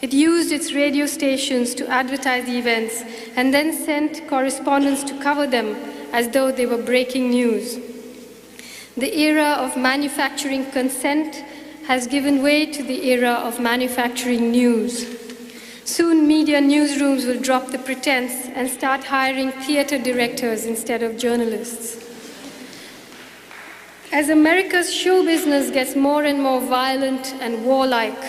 It used its radio stations to advertise the events and then sent correspondents to cover them as though they were breaking news. The era of manufacturing consent has given way to the era of manufacturing news. Soon, media newsrooms will drop the pretense and start hiring theater directors instead of journalists. As America's show business gets more and more violent and warlike,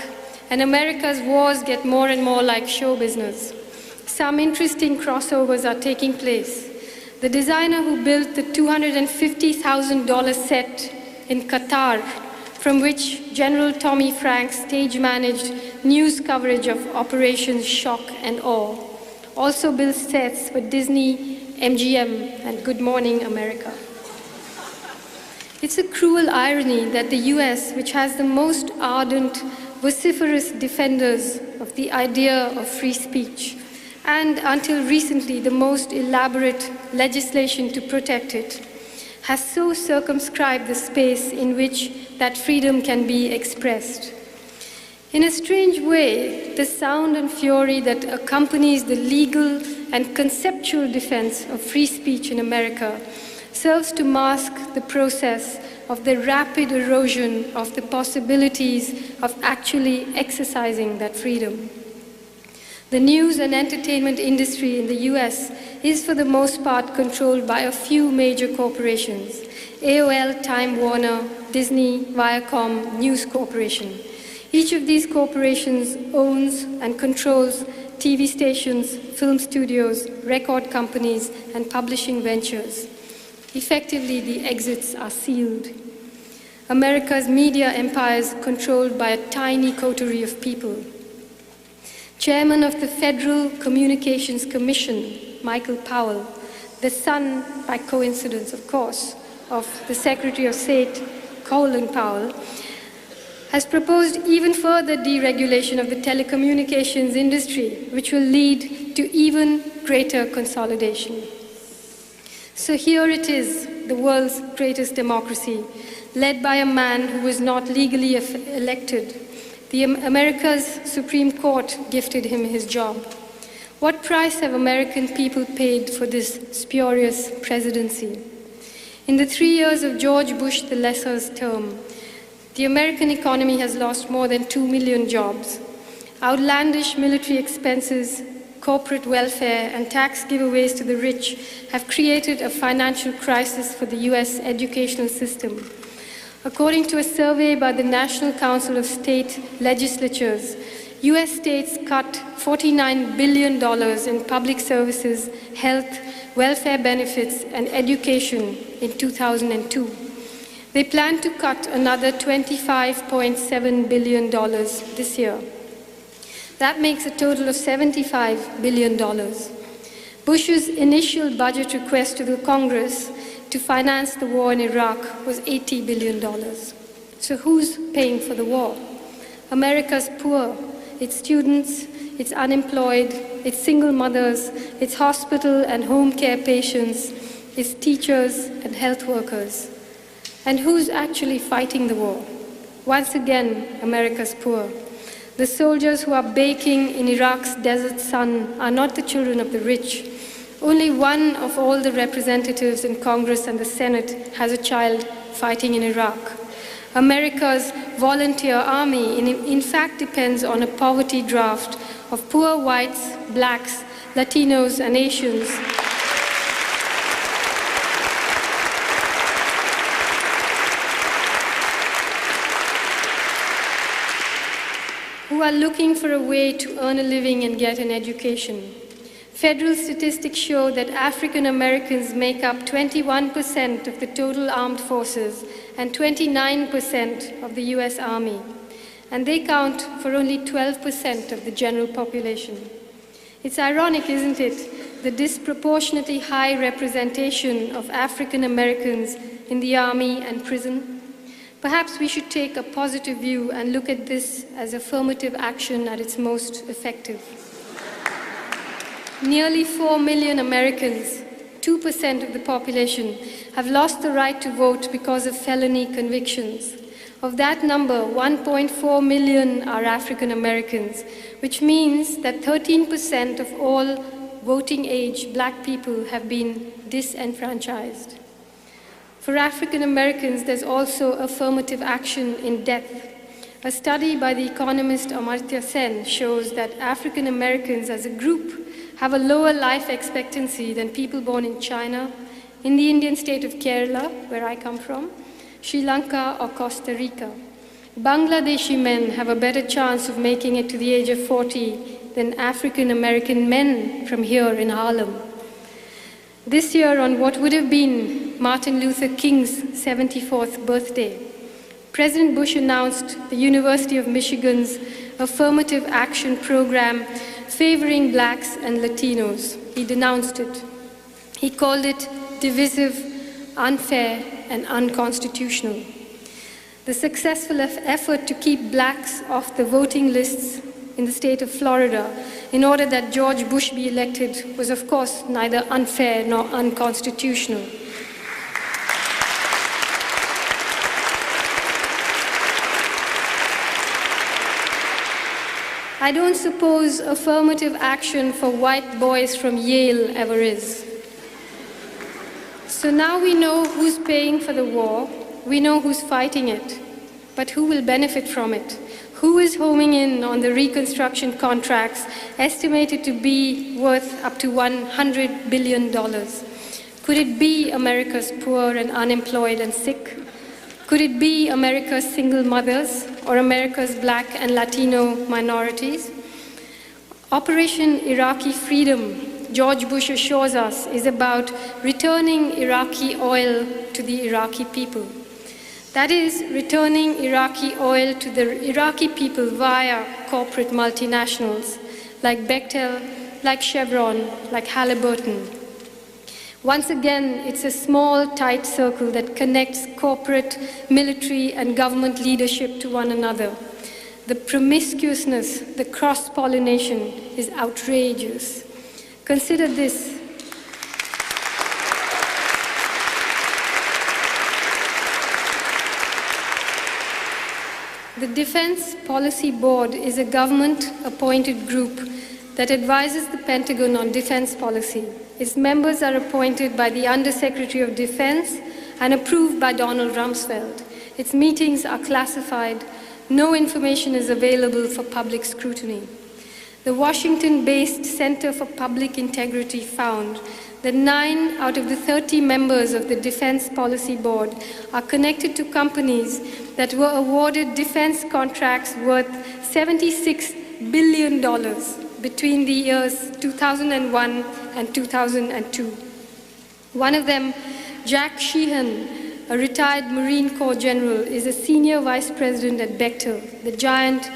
and America's wars get more and more like show business, some interesting crossovers are taking place. The designer who built the $250,000 set in Qatar, from which General Tommy Franks stage-managed news coverage of Operations Shock and Awe, also built sets for Disney, MGM, and Good Morning America. It's a cruel irony that the US, which has the most ardent, vociferous defenders of the idea of free speech, and until recently the most elaborate legislation to protect it, has so circumscribed the space in which that freedom can be expressed. In a strange way, the sound and fury that accompanies the legal and conceptual defense of free speech in America serves to mask the process of the rapid erosion of the possibilities of actually exercising that freedom. The news and entertainment industry in the US is for the most part controlled by a few major corporations: AOL, Time Warner, Disney, Viacom, News Corporation. Each of these corporations owns and controls TV stations, film studios, record companies, and publishing ventures. Effectively, the exits are sealed. America's media empire is controlled by a tiny coterie of people. Chairman of the Federal Communications Commission, Michael Powell, the son, by coincidence of course, of the Secretary of State, Colin Powell, has proposed even further deregulation of the telecommunications industry, which will lead to even greater consolidation. So here it is, the world's greatest democracy, led by a man who was not legally elected. America's Supreme Court gifted him his job. What price have American people paid for this spurious presidency? In the 3 years of George Bush the Lesser's term, the American economy has lost more than 2 million jobs. Outlandish military expenses, corporate welfare, and tax giveaways to the rich have created a financial crisis for the US educational system. According to a survey by the National Council of State Legislatures, US states cut $49 billion in public services, health, welfare benefits, and education in 2002. They plan to cut another $25.7 billion this year. That makes a total of $75 billion. Bush's initial budget request to the Congress to finance the war in Iraq was $80 billion. So who's paying for the war? America's poor, its students, its unemployed, its single mothers, its hospital and home care patients, its teachers and health workers. And who's actually fighting the war? Once again, America's poor. The soldiers who are baking in Iraq's desert sun are not the children of the rich. Only one of all the representatives in Congress and the Senate has a child fighting in Iraq. America's volunteer army in fact depends on a poverty draft of poor whites, blacks, Latinos, and Asians who are looking for a way to earn a living and get an education. Federal statistics show that African Americans make up 21% of the total armed forces and 29% of the US Army, and they count for only 12% of the general population. It's ironic, isn't it, the disproportionately high representation of African Americans in the army and prison? Perhaps we should take a positive view and look at this as affirmative action at its most effective. Nearly 4 million Americans, 2% of the population, have lost the right to vote because of felony convictions. Of that number, 1.4 million are African Americans, which means that 13% of all voting-age black people have been disenfranchised. For African Americans, there's also affirmative action in death. A study by the economist Amartya Sen shows that African Americans as a group have a lower life expectancy than people born in China, in the Indian state of Kerala, where I come from, Sri Lanka, or Costa Rica. Bangladeshi men have a better chance of making it to the age of 40 than African American men from here in Harlem. This year, on what would have been Martin Luther King's 74th birthday, President Bush announced the University of Michigan's affirmative action program favoring blacks and Latinos. He denounced it. He called it divisive, unfair, and unconstitutional. The successful effort to keep blacks off the voting lists in the state of Florida in order that George Bush be elected was, of course, neither unfair nor unconstitutional. I don't suppose affirmative action for white boys from Yale ever is. So now we know who's paying for the war, we know who's fighting it, but who will benefit from it? Who is homing in on the reconstruction contracts estimated to be worth up to $100 billion? Could it be America's poor and unemployed and sick? Could it be America's single mothers or America's black and Latino minorities? Operation Iraqi Freedom, George Bush assures us, is about returning Iraqi oil to the Iraqi people. That is, returning Iraqi oil to the Iraqi people via corporate multinationals like Bechtel, like Chevron, like Halliburton. Once again, it's a small, tight circle that connects corporate, military, and government leadership to one another. The promiscuousness, the cross-pollination is outrageous. Consider this. The Defense Policy Board is a government-appointed group that advises the Pentagon on defense policy. Its members are appointed by the Undersecretary of Defense and approved by Donald Rumsfeld. Its meetings are classified. No information is available for public scrutiny. The Washington-based Center for Public Integrity found that 9 out of the 30 members of the Defense Policy Board are connected to companies that were awarded defense contracts worth $76 billion between the years 2001 and 2002. One of them, Jack Sheehan, a retired Marine Corps general, is a senior vice president at Bechtel, the giant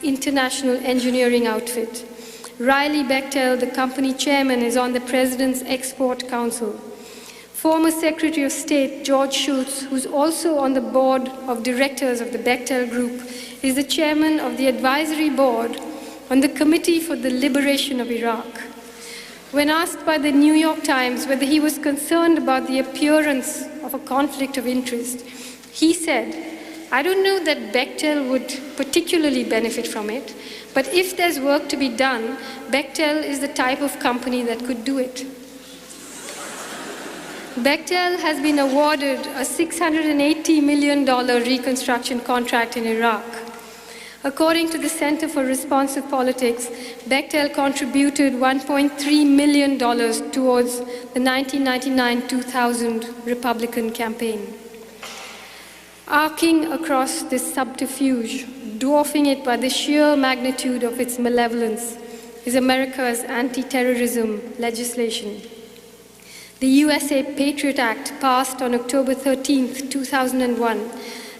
international engineering outfit. Riley Bechtel, the company chairman, is on the President's Export Council. Former Secretary of State George Shultz, who's also on the board of directors of the Bechtel Group, is the chairman of the advisory board on the Committee for the Liberation of Iraq. When asked by the New York Times whether he was concerned about the appearance of a conflict of interest, he said, "I don't know that Bechtel would particularly benefit from it, but if there's work to be done, Bechtel is the type of company that could do it." Bechtel has been awarded a $680 million reconstruction contract in Iraq. According to the Center for Responsive Politics, Bechtel contributed $1.3 million towards the 1999-2000 Republican campaign. Arcing across this subterfuge, dwarfing it by the sheer magnitude of its malevolence, is America's anti-terrorism legislation. The USA Patriot Act, passed on October 13, 2001,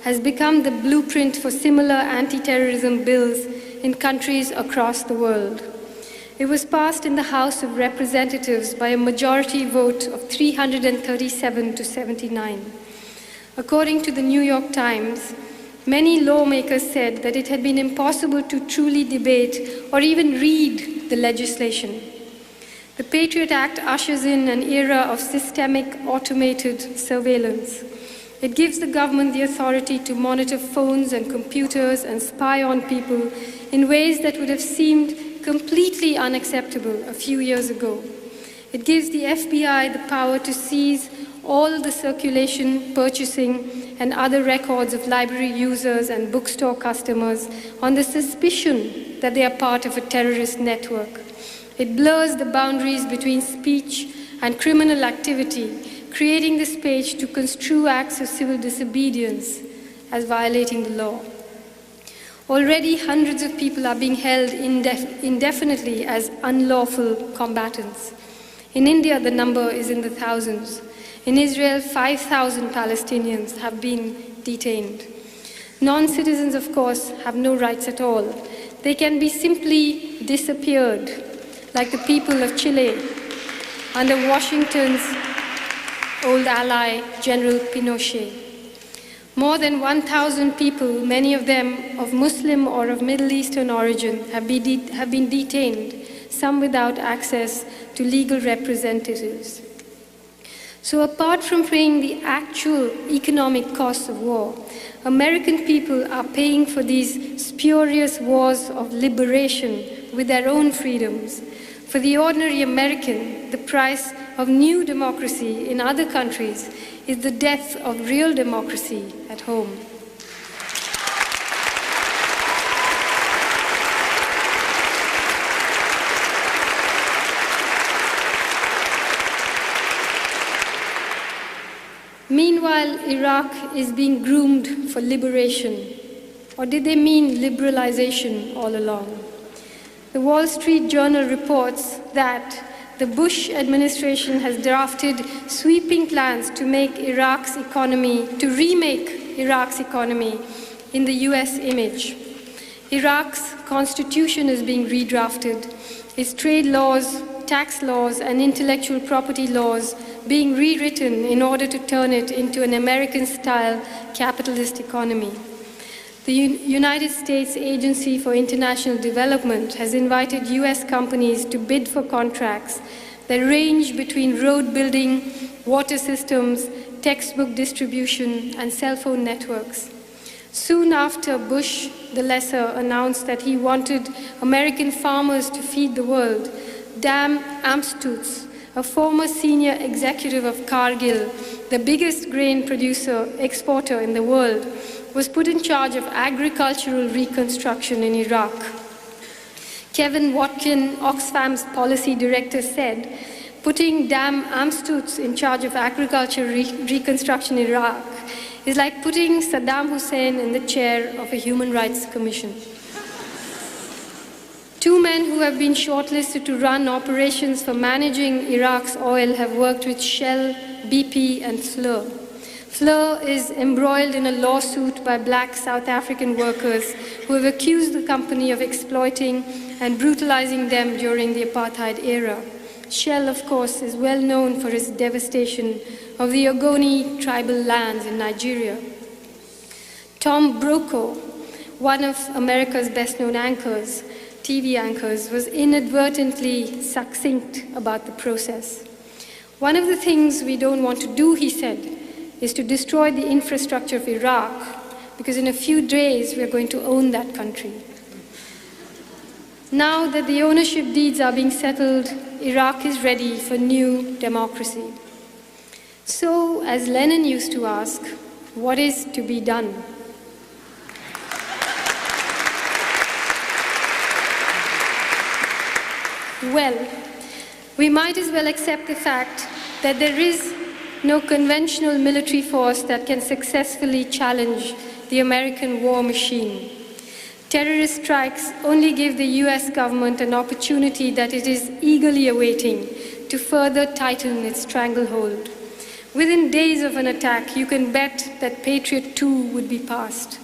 has become the blueprint for similar anti-terrorism bills in countries across the world. It was passed in the House of Representatives by a majority vote of 337 to 79. According to the New York Times, many lawmakers said that it had been impossible to truly debate or even read the legislation. The Patriot Act ushers in an era of systemic automated surveillance. It gives the government the authority to monitor phones and computers and spy on people in ways that would have seemed completely unacceptable a few years ago. It gives the FBI the power to seize all the circulation, purchasing, and other records of library users and bookstore customers on the suspicion that they are part of a terrorist network. It blurs the boundaries between speech and criminal activity, creating the space to construe acts of civil disobedience as violating the law. Already, hundreds of people are being held indefinitely as unlawful combatants. In India, the number is in the thousands. In Israel, 5,000 Palestinians have been detained. Non-citizens, of course, have no rights at all. They can be simply disappeared, like the people of Chile under Washington's old ally, General Pinochet. More than 1,000 people, many of them of Muslim or of Middle Eastern origin, have been detained, some without access to legal representatives. So apart from paying the actual economic costs of war, American people are paying for these spurious wars of liberation with their own freedoms. For the ordinary American, the price of new democracy in other countries is the death of real democracy at home. Meanwhile, Iraq is being groomed for liberation. Or did they mean liberalization all along? The Wall Street Journal reports that the Bush administration has drafted sweeping plans to remake Iraq's economy in the US image. Iraq's constitution is being redrafted, its trade laws, tax laws, and intellectual property laws being rewritten in order to turn it into an American-style capitalist economy. The United States Agency for International Development has invited US companies to bid for contracts that range between road building, water systems, textbook distribution, and cell phone networks. Soon after, Bush the Lesser announced that he wanted American farmers to feed the world, Dam Amstutz, a former senior executive of Cargill, the biggest grain exporter in the world, was put in charge of agricultural reconstruction in Iraq. Kevin Watkin, Oxfam's policy director, said, putting Dam Amstutz in charge of agriculture reconstruction in Iraq is like putting Saddam Hussein in the chair of a Human Rights Commission. Two men who have been shortlisted to run operations for managing Iraq's oil have worked with Shell, BP, and Fleur. Fleur is embroiled in a lawsuit by black South African workers who have accused the company of exploiting and brutalizing them during the apartheid era. Shell, of course, is well known for its devastation of the Ogoni tribal lands in Nigeria. Tom Brokaw, one of America's best-known anchors, TV anchors, was inadvertently succinct about the process. One of the things we don't want to do, he said, is to destroy the infrastructure of Iraq, because in a few days we are going to own that country. Now that the ownership deeds are being settled, Iraq is ready for new democracy. So, as Lenin used to ask, what is to be done? Well, we might as well accept the fact that there is no conventional military force that can successfully challenge the American war machine. Terrorist strikes only give the US government an opportunity that it is eagerly awaiting to further tighten its stranglehold. Within days of an attack, you can bet that Patriot 2 would be passed.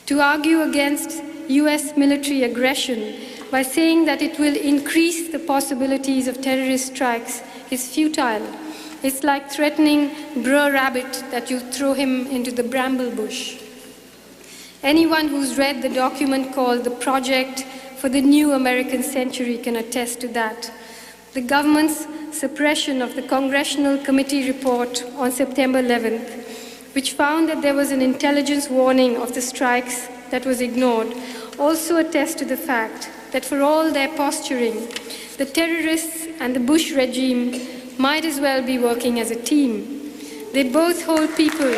To argue against US military aggression by saying that it will increase the possibilities of terrorist strikes is futile. It's like threatening Brer Rabbit that you throw him into the bramble bush. Anyone who's read the document called the Project for the New American Century can attest to that. The government's suppression of the Congressional Committee report on September 11th, which found that there was an intelligence warning of the strikes that was ignored, also attests to the fact that for all their posturing, the terrorists and the Bush regime might as well be working as a team. They both hold people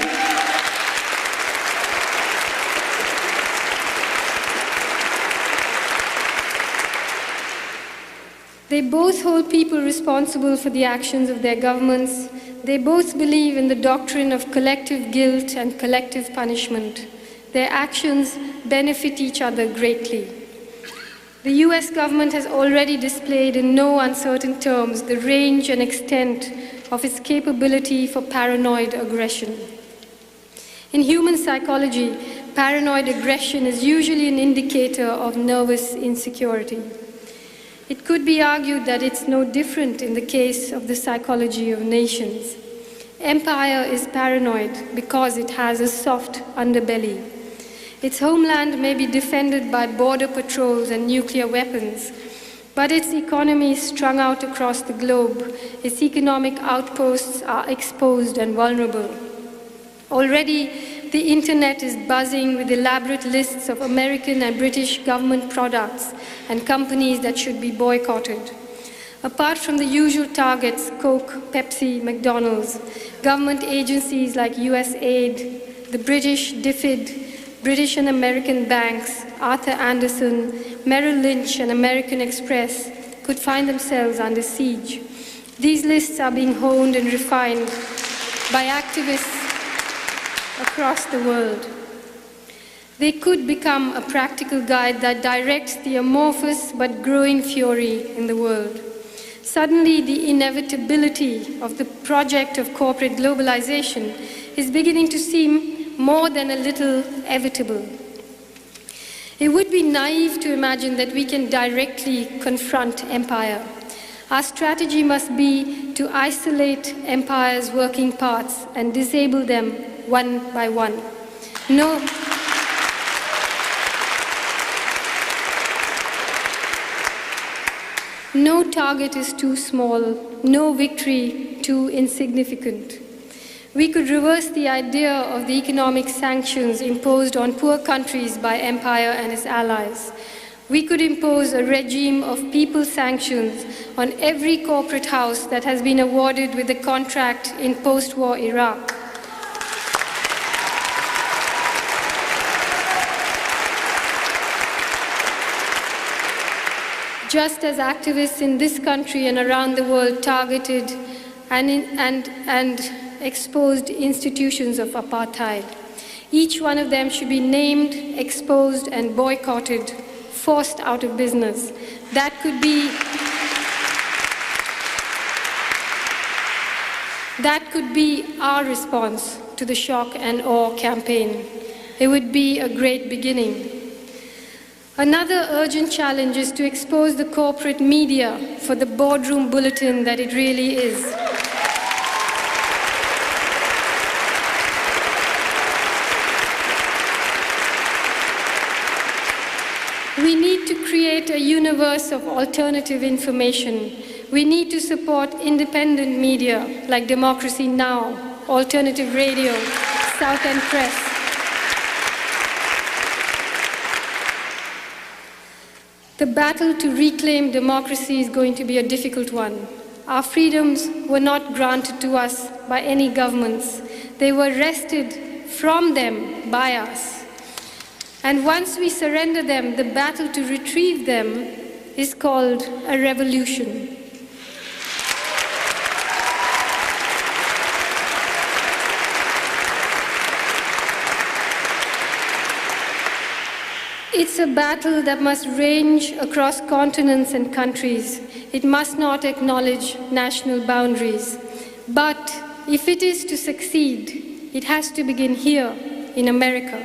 responsible for the actions of their governments. They both believe in the doctrine of collective guilt and collective punishment. Their actions benefit each other greatly. The US government has already displayed in no uncertain terms the range and extent of its capability for paranoid aggression. In human psychology, paranoid aggression is usually an indicator of nervous insecurity. It could be argued that it's no different in the case of the psychology of nations. Empire is paranoid because it has a soft underbelly. Its homeland may be defended by border patrols and nuclear weapons, but its economy is strung out across the globe. Its economic outposts are exposed and vulnerable. Already, the internet is buzzing with elaborate lists of American and British government products and companies that should be boycotted. Apart from the usual targets, Coke, Pepsi, McDonald's, government agencies like USAID, the British DFID, British and American banks, Arthur Andersen, Merrill Lynch, and American Express could find themselves under siege. These lists are being honed and refined by activists across the world. They could become a practical guide that directs the amorphous but growing fury in the world. Suddenly, the inevitability of the project of corporate globalization is beginning to seem more than a little evitable. It would be naive to imagine that we can directly confront empire. Our strategy must be to isolate empire's working parts and disable them one by one. No target is too small, no victory too insignificant. We could reverse the idea of the economic sanctions imposed on poor countries by empire and its allies. We could impose a regime of people sanctions on every corporate house that has been awarded with a contract in post-war Iraq. Just as activists in this country and around the world targeted and exposed institutions of apartheid. Each one of them should be named, exposed, and boycotted, forced out of business. That could be our response to the shock and awe campaign. It would be a great beginning. Another urgent challenge is to expose the corporate media for the boardroom bulletin that it really is. We need to create a universe of alternative information. We need to support independent media like Democracy Now!, Alternative Radio, South End Press. The battle to reclaim democracy is going to be a difficult one. Our freedoms were not granted to us by any governments. They were wrested from them by us. And once we surrender them, the battle to retrieve them is called a revolution. It's a battle that must range across continents and countries. It must not acknowledge national boundaries. But if it is to succeed, it has to begin here in America.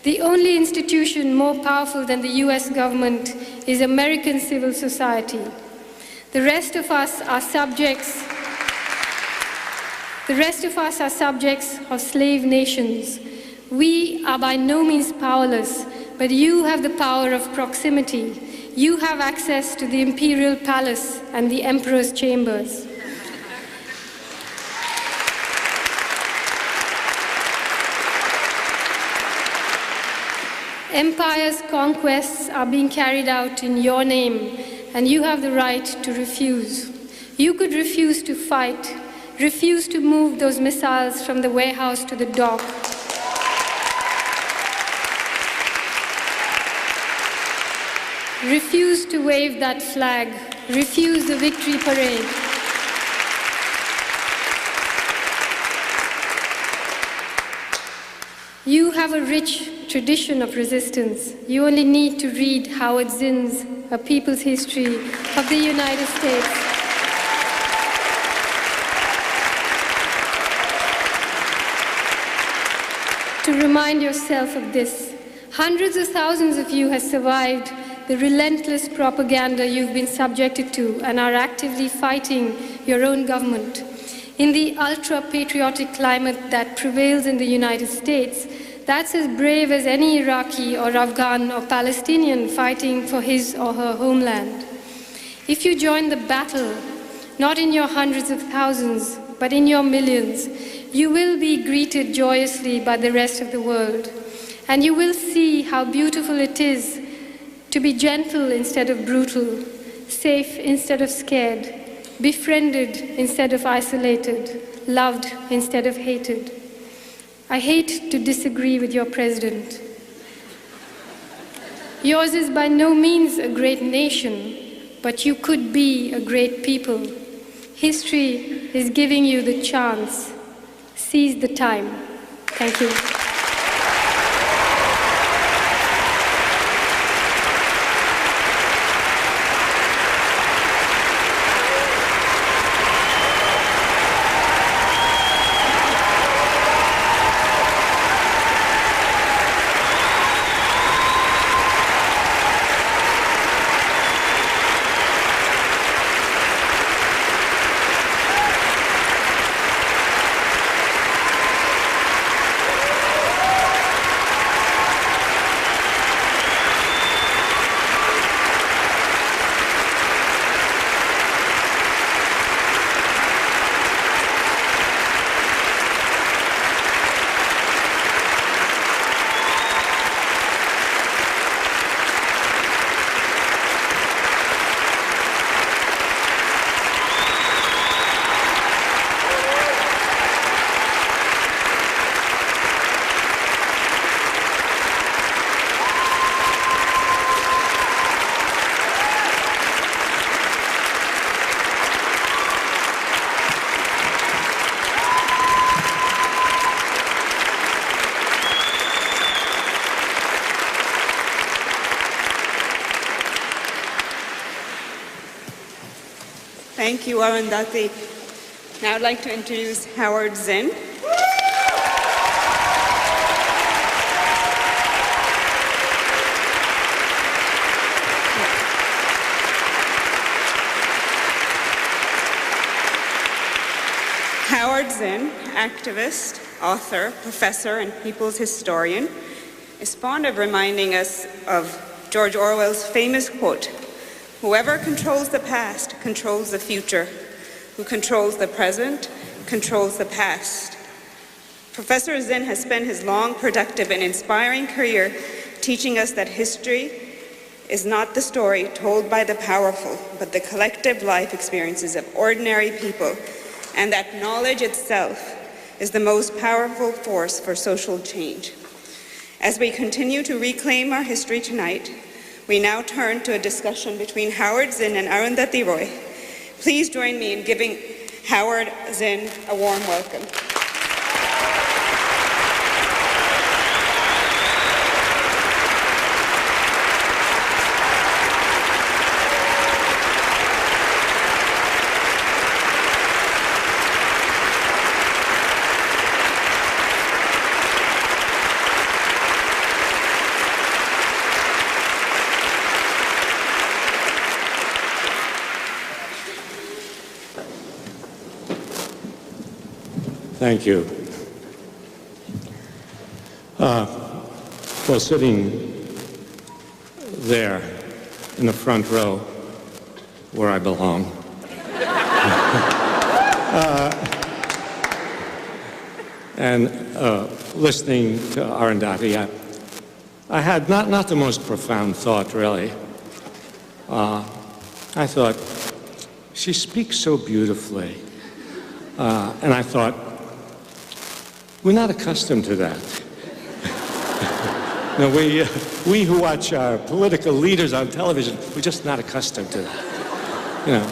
The only institution more powerful than the US government is American civil society. The rest of us are subjects of slave nations. We are by no means powerless, but you have the power of proximity. You have access to the imperial palace and the emperor's chambers. Empire's conquests are being carried out in your name, and you have the right to refuse. You could refuse to fight, refuse to move those missiles from the warehouse to the dock. Refuse to wave that flag, refuse the victory parade. You have a rich tradition of resistance. You only need to read Howard Zinn's A People's History of the United States. To remind yourself of this. Hundreds of thousands of you have survived the relentless propaganda you've been subjected to and are actively fighting your own government. In the ultra-patriotic climate that prevails in the United States, that's as brave as any Iraqi or Afghan or Palestinian fighting for his or her homeland. If you join the battle, not in your hundreds of thousands, but in your millions, you will be greeted joyously by the rest of the world. And you will see how beautiful it is to be gentle instead of brutal, safe instead of scared, befriended instead of isolated, loved instead of hated. I hate to disagree with your president. Yours is by no means a great nation, but you could be a great people. History is giving you the chance. Seize the time. Thank you.
Thank you, Arundhati. Now I'd like to introduce Howard Zinn. Howard Zinn, activist, author, professor, and people's historian, is fond of reminding us of George Orwell's famous quote, "Whoever controls the past controls the future. Who controls the present controls the past." Professor Zinn has spent his long, productive, and inspiring career teaching us that history is not the story told by the powerful, but the collective life experiences of ordinary people, and that knowledge itself is the most powerful force for social change. As we continue to reclaim our history tonight, we now turn to a discussion between Howard Zinn and Arundhati Roy. Please join me in giving Howard Zinn a warm welcome.
Thank you. Well, sitting there in the front row where I belong, and listening to Arundhati, I had not the most profound thought, really. I thought, she speaks so beautifully. And I thought, we're not accustomed to that. No, we who watch our political leaders on television, we're just not accustomed to that. You know,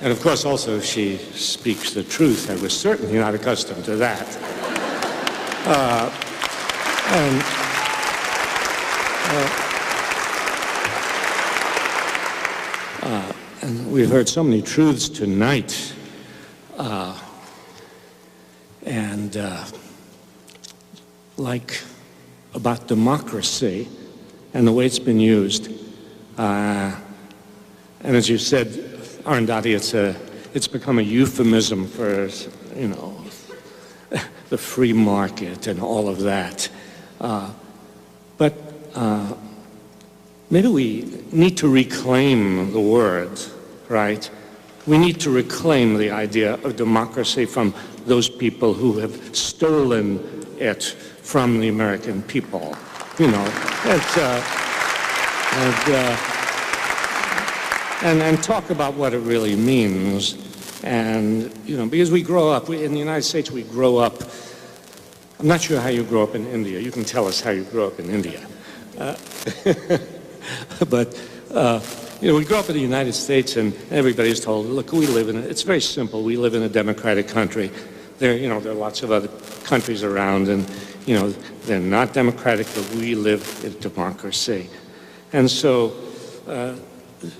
and of course also she speaks the truth, and we're certainly not accustomed to that. And we've heard so many truths tonight. Like about democracy and the way it's been used. And as you said, Arundhati, it's become a euphemism for, you know, the free market and all of that. But maybe we need to reclaim the word, right? We need to reclaim the idea of democracy from those people who have stolen it from the American people, you know, and talk about what it really means. And, you know, because we grow up, in the United States, we grow up, I'm not sure how you grow up in India. You can tell us how you grew up in India. But, you know, we grow up in the United States and everybody's told, look, it's very simple. We live in a democratic country. There are lots of other countries around, and, you know, they're not democratic, but we live in democracy. And so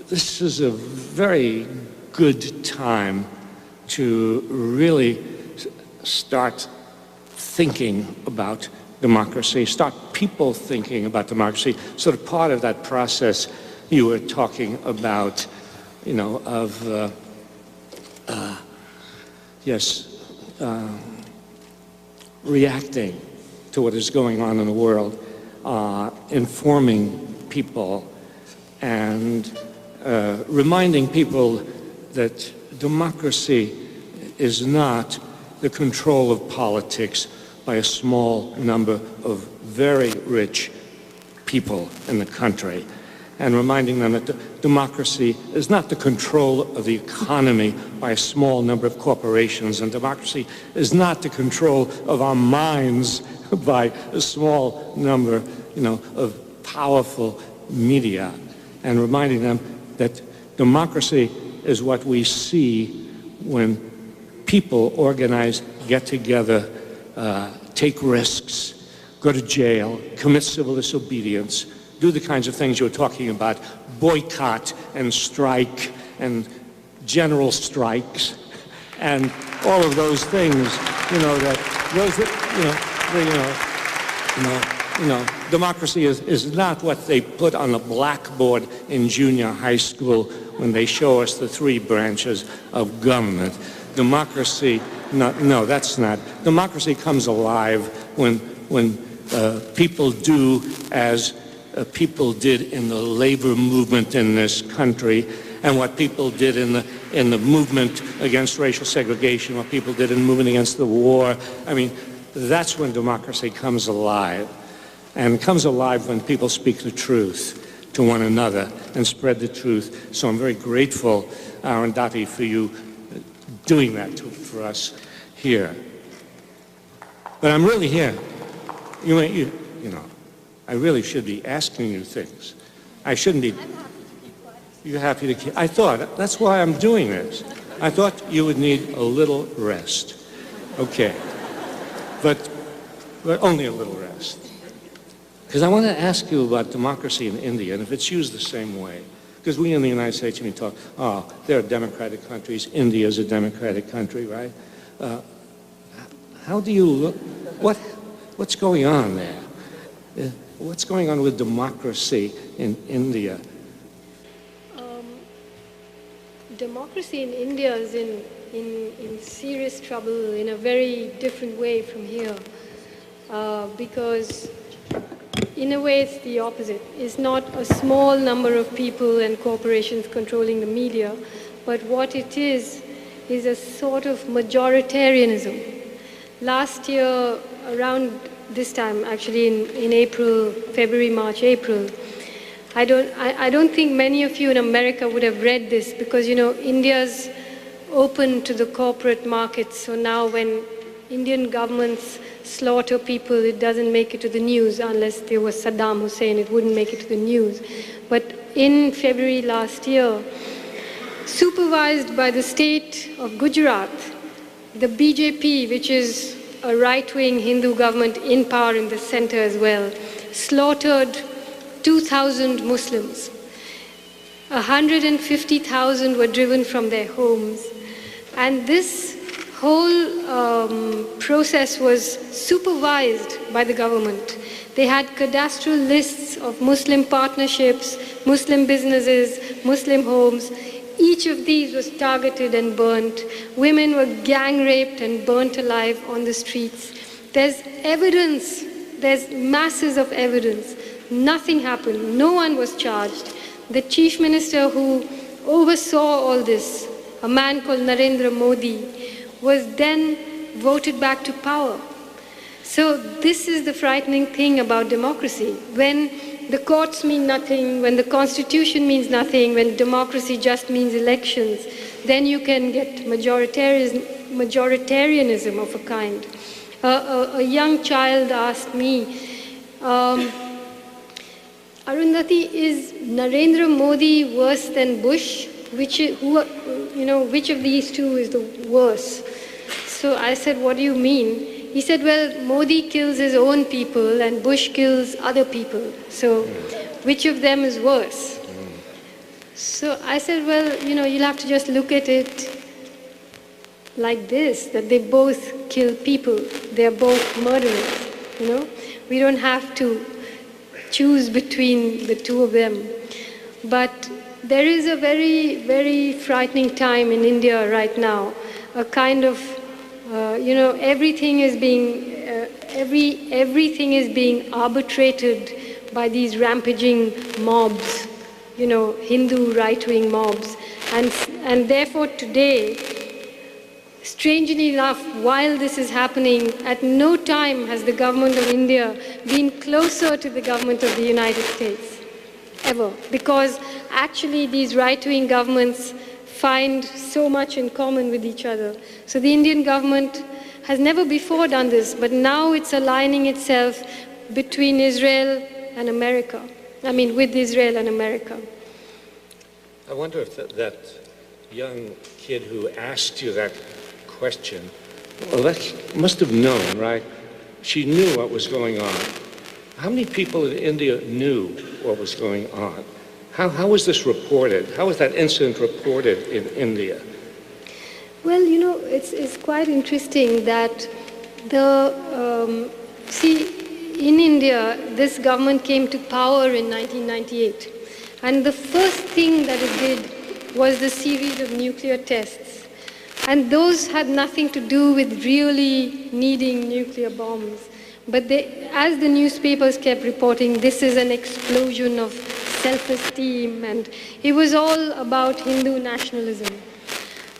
this is a very good time to really start thinking about democracy, start people thinking about democracy, sort of part of that process you were talking about, you know, of, reacting to what is going on in the world, informing people, and reminding people that democracy is not the control of politics by a small number of very rich people in the country, and reminding them that democracy is not the control of the economy by a small number of corporations, and democracy is not the control of our minds by a small number, you know, of powerful media, and reminding them that democracy is what we see when people organize, get together, take risks, go to jail, commit civil disobedience, do the kinds of things you were talking about, boycott and strike and general strikes and all of those things, you know, democracy is not what they put on the blackboard in junior high school when they show us the 3 branches of government. Democracy, no, that's not. Democracy comes alive when people do as people did in the labor movement in this country, and what people did in the movement against racial segregation, what people did in the movement against the war. I mean, that's when democracy comes alive. And it comes alive when people speak the truth to one another and spread the truth. So I'm very grateful, Arundhati, for you doing that for us here. But I'm really here. You know, I really should be asking you things. I shouldn't be. You're happy to keep. I thought, that's why I'm doing this. I thought you would need a little rest. Okay. But only a little rest. Because I want to ask you about democracy in India, and if it's used the same way. Because we in the United States, we talk, oh, there are democratic countries. India is a democratic country, right? How do you look? What's going on there? What's going on with democracy in India?
Democracy in India is in serious trouble in a very different way from here. Because in a way it's the opposite. It's not a small number of people and corporations controlling the media, but what it is a sort of majoritarianism. Last year, around this time, actually in April, February, March, April, I don't think many of you in America would have read this because, you know, India's open to the corporate markets. So now when Indian governments slaughter people, it doesn't make it to the news unless there was Saddam Hussein, it wouldn't make it to the news. But in February last year, supervised by the state of Gujarat, the BJP, which is a right-wing Hindu government in power in the center as well, slaughtered 2,000 Muslims. 150,000 were driven from their homes. And this whole process was supervised by the government. They had cadastral lists of Muslim partnerships, Muslim businesses, Muslim homes. Each of these was targeted and burnt. Women were gang raped and burnt alive on the streets. There's evidence, there's masses of evidence. Nothing happened. No one was charged. The chief minister who oversaw all this, a man called Narendra Modi, was then voted back to power. So this is the frightening thing about democracy. When the courts mean nothing, when the constitution means nothing, when democracy just means elections, then you can get majoritarianism of a kind. A young child asked me, Arundhati, is Narendra Modi worse than Bush? Which of these two is the worst? So I said, what do you mean? He said, well, Modi kills his own people and Bush kills other people. So which of them is worse? So I said, well, you'll have to just look at it like this, that they both kill people. They're both murderers, We don't have to choose between the two of them. But there is a very, very frightening time in India right now, a kind of everything is being arbitrated by these rampaging mobs, Hindu right-wing mobs. And therefore today, strangely enough, while this is happening, at no time has the government of India been closer to the government of the United States, ever. Because actually these right-wing governments find so much in common with each other. So the Indian government has never before done this, but now it's aligning itself between Israel and America. With Israel and America.
I wonder if that young kid who asked you that question, well, that must have known, right? She knew what was going on. How many people in India knew what was going on? How was this reported? How was that incident reported in India?
Well, it's quite interesting that in India, this government came to power in 1998. And the first thing that it did was the series of nuclear tests. And those had nothing to do with really needing nuclear bombs. But as the newspapers kept reporting, this is an explosion of self-esteem, and it was all about Hindu nationalism.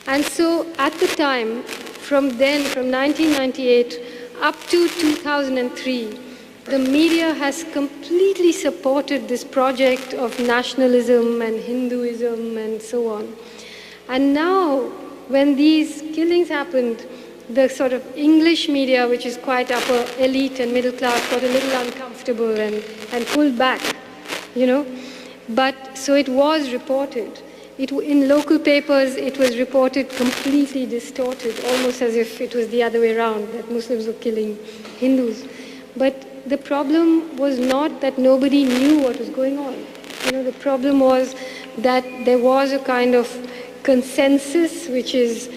And so at the time, from 1998 up to 2003, the media has completely supported this project of nationalism and Hinduism and so on. And now, when these killings happened, the sort of English media, which is quite upper elite and middle class, got a little uncomfortable and pulled back, you know. But, so it was reported. In local papers, it was reported completely distorted, almost as if it was the other way around, that Muslims were killing Hindus. But the problem was not that nobody knew what was going on. You know, the problem was that there was a kind of consensus, which is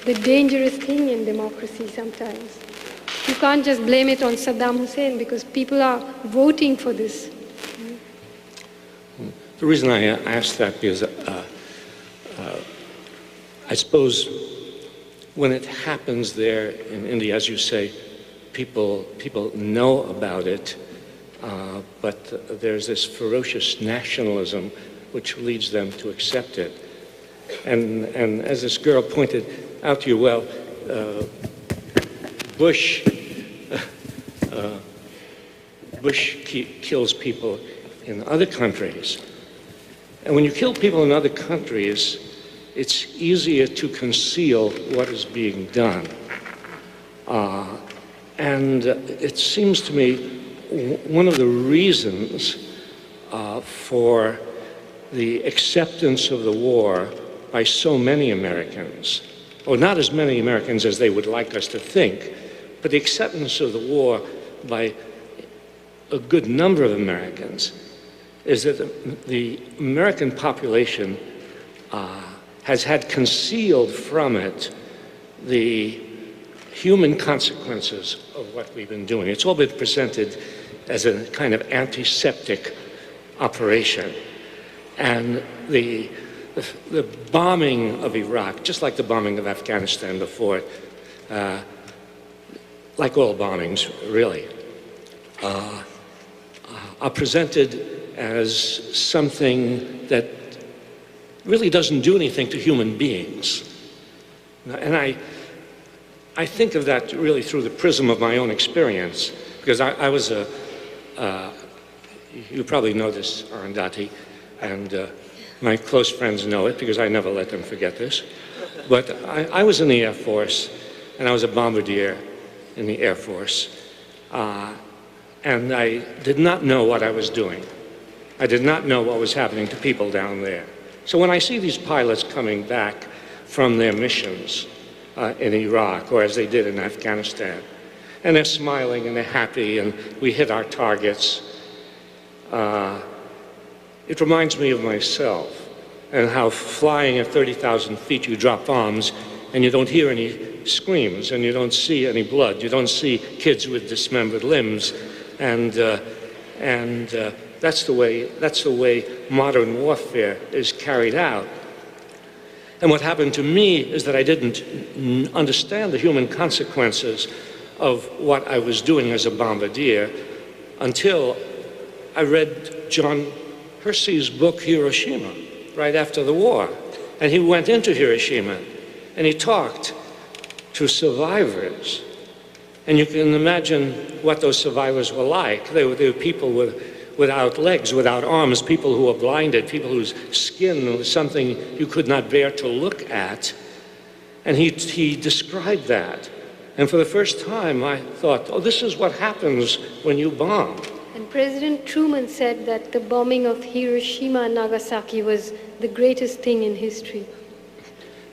the dangerous thing in democracy sometimes. You can't just blame it on Saddam Hussein because people are voting for this.
The reason I asked that is I suppose when it happens there in India, as you say, people know about it, but there's this ferocious nationalism which leads them to accept it. And as this girl pointed out to you, well, Bush kills people in other countries. And when you kill people in other countries, it's easier to conceal what is being done. And it seems to me one of the reasons for the acceptance of the war by so many Americans, or not as many Americans as they would like us to think, but the acceptance of the war by a good number of Americans is that the American population has had concealed from it the human consequences of what we've been doing. It's all been presented as a kind of antiseptic operation. And the bombing of Iraq, just like the bombing of Afghanistan before it, like all bombings, really, are presented as something that really doesn't do anything to human beings. And I think of that really through the prism of my own experience, because I was you probably know this, Arundhati, and my close friends know it because I never let them forget this. But I was in the Air Force, and I was a bombardier in the Air Force. And I did not know what I was doing. I did not know what was happening to people down there. So when I see these pilots coming back from their missions in Iraq, or as they did in Afghanistan, and they're smiling and they're happy and we hit our targets, it reminds me of myself and how flying at 30,000 feet you drop bombs and you don't hear any screams and you don't see any blood. You don't see kids with dismembered limbs. And that's the way modern warfare is carried out. And what happened to me is that I didn't understand the human consequences of what I was doing as a bombardier until I read John Hersey's book, Hiroshima, right after the war. And he went into Hiroshima and he talked to survivors. And you can imagine what those survivors were like. They were people without legs, without arms, people who were blinded, people whose skin was something you could not bear to look at. And he described that. And for the first time, I thought, oh, this is what happens when you bomb.
And President Truman said that the bombing of Hiroshima and Nagasaki was the greatest thing in history.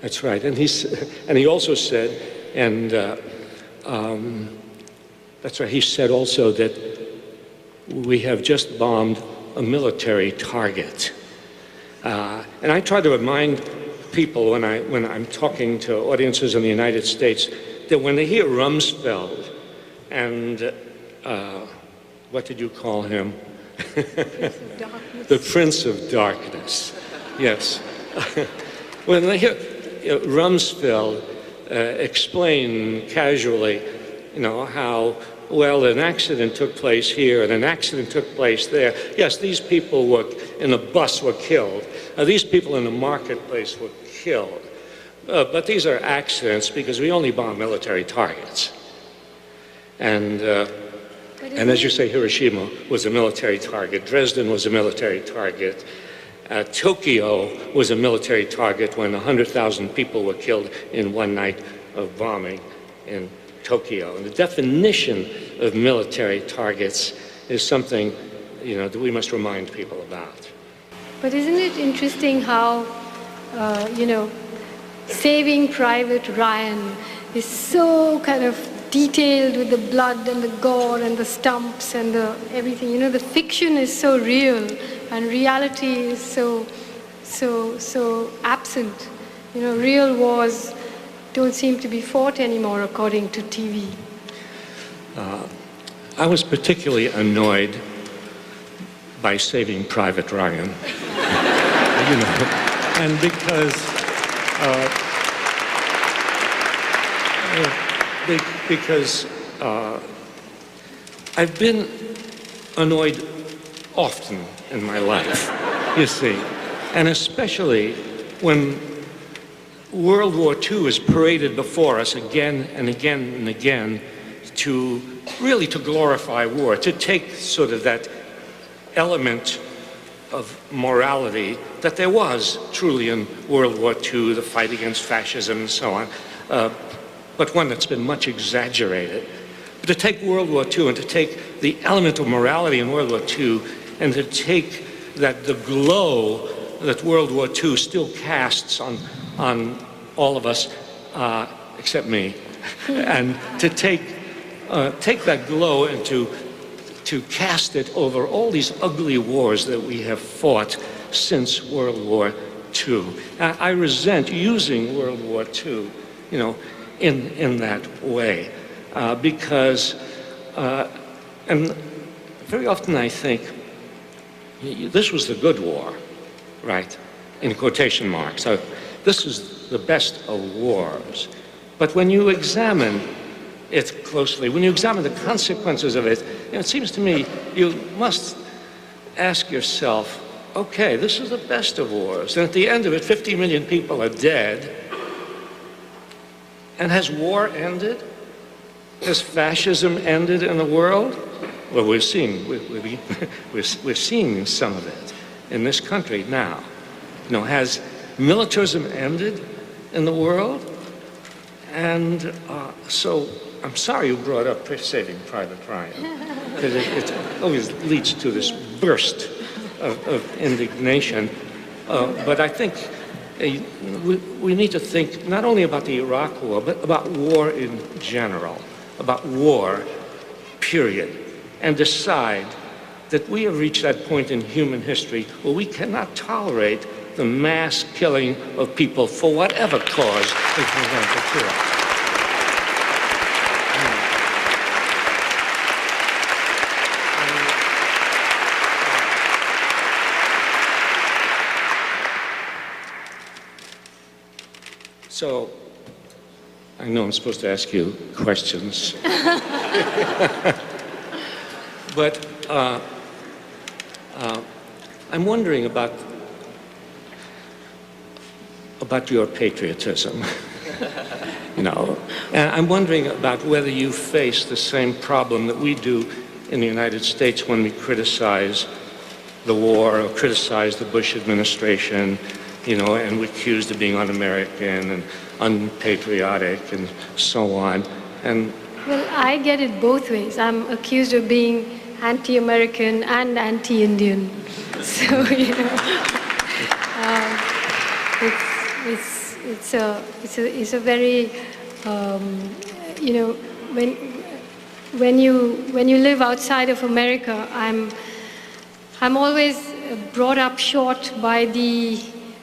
That's right. And he also said, and that's right, he said also that we have just bombed a military target. And I try to remind people when I'm talking to audiences in the United States that when they hear Rumsfeld and what did you call him? The Prince of Darkness. Yes. When they hear Rumsfeld explain casually, how, well, an accident took place here and an accident took place there. Yes, these people in a bus were killed. These people in the marketplace were killed. But these are accidents because we only bomb military targets. And
but
And as you say, Hiroshima was a military target. Dresden was a military target. Tokyo was a military target when 100,000 people were killed in one night of bombing in Tokyo. And the definition of military targets is something, that we must remind people about.
But isn't it interesting how, Saving Private Ryan is so kind of detailed with the blood and the gore and the stumps and the everything. The fiction is so real and reality is so absent. Real wars don't seem to be fought anymore according to TV.
I was particularly annoyed by Saving Private Ryan. And because I've been annoyed often in my life, you see, and especially when World War II is paraded before us again and again and again to glorify war, to take sort of that element of morality that there was truly in World War II, the fight against fascism and so on, but one that's been much exaggerated. But to take World War II and to take the element of morality in World War II and to take the glow that World War II still casts on all of us, except me, and to take that glow and to cast it over all these ugly wars that we have fought since World War II. I resent using World War II, in that way, because, and very often I think, this was the good war, right? In quotation marks. So this is the best of wars. But when you examine it closely, when you examine the consequences of it, it seems to me you must ask yourself, okay, this is the best of wars. And at the end of it, 50 million people are dead. And has war ended? Has fascism ended in the world? Well, we're seeing some of it in this country now. Has militarism ended in the world? And so I'm sorry you brought up Saving Private Ryan, because it always leads to this burst of indignation. But I think we need to think not only about the Iraq War, but about war in general, about war, period, and decide that we have reached that point in human history where we cannot tolerate the mass killing of people for whatever cause is presented to us. So, I know I'm supposed to ask you questions. But I'm wondering about your patriotism. And I'm wondering about whether you face the same problem that we do in the United States when we criticize the war or criticize the Bush administration, and we're accused of being un-American and unpatriotic and so on. And
well, I get it both ways. I'm accused of being anti-American and anti-Indian. So, it's a very, when you live outside of America, I'm always brought up short by the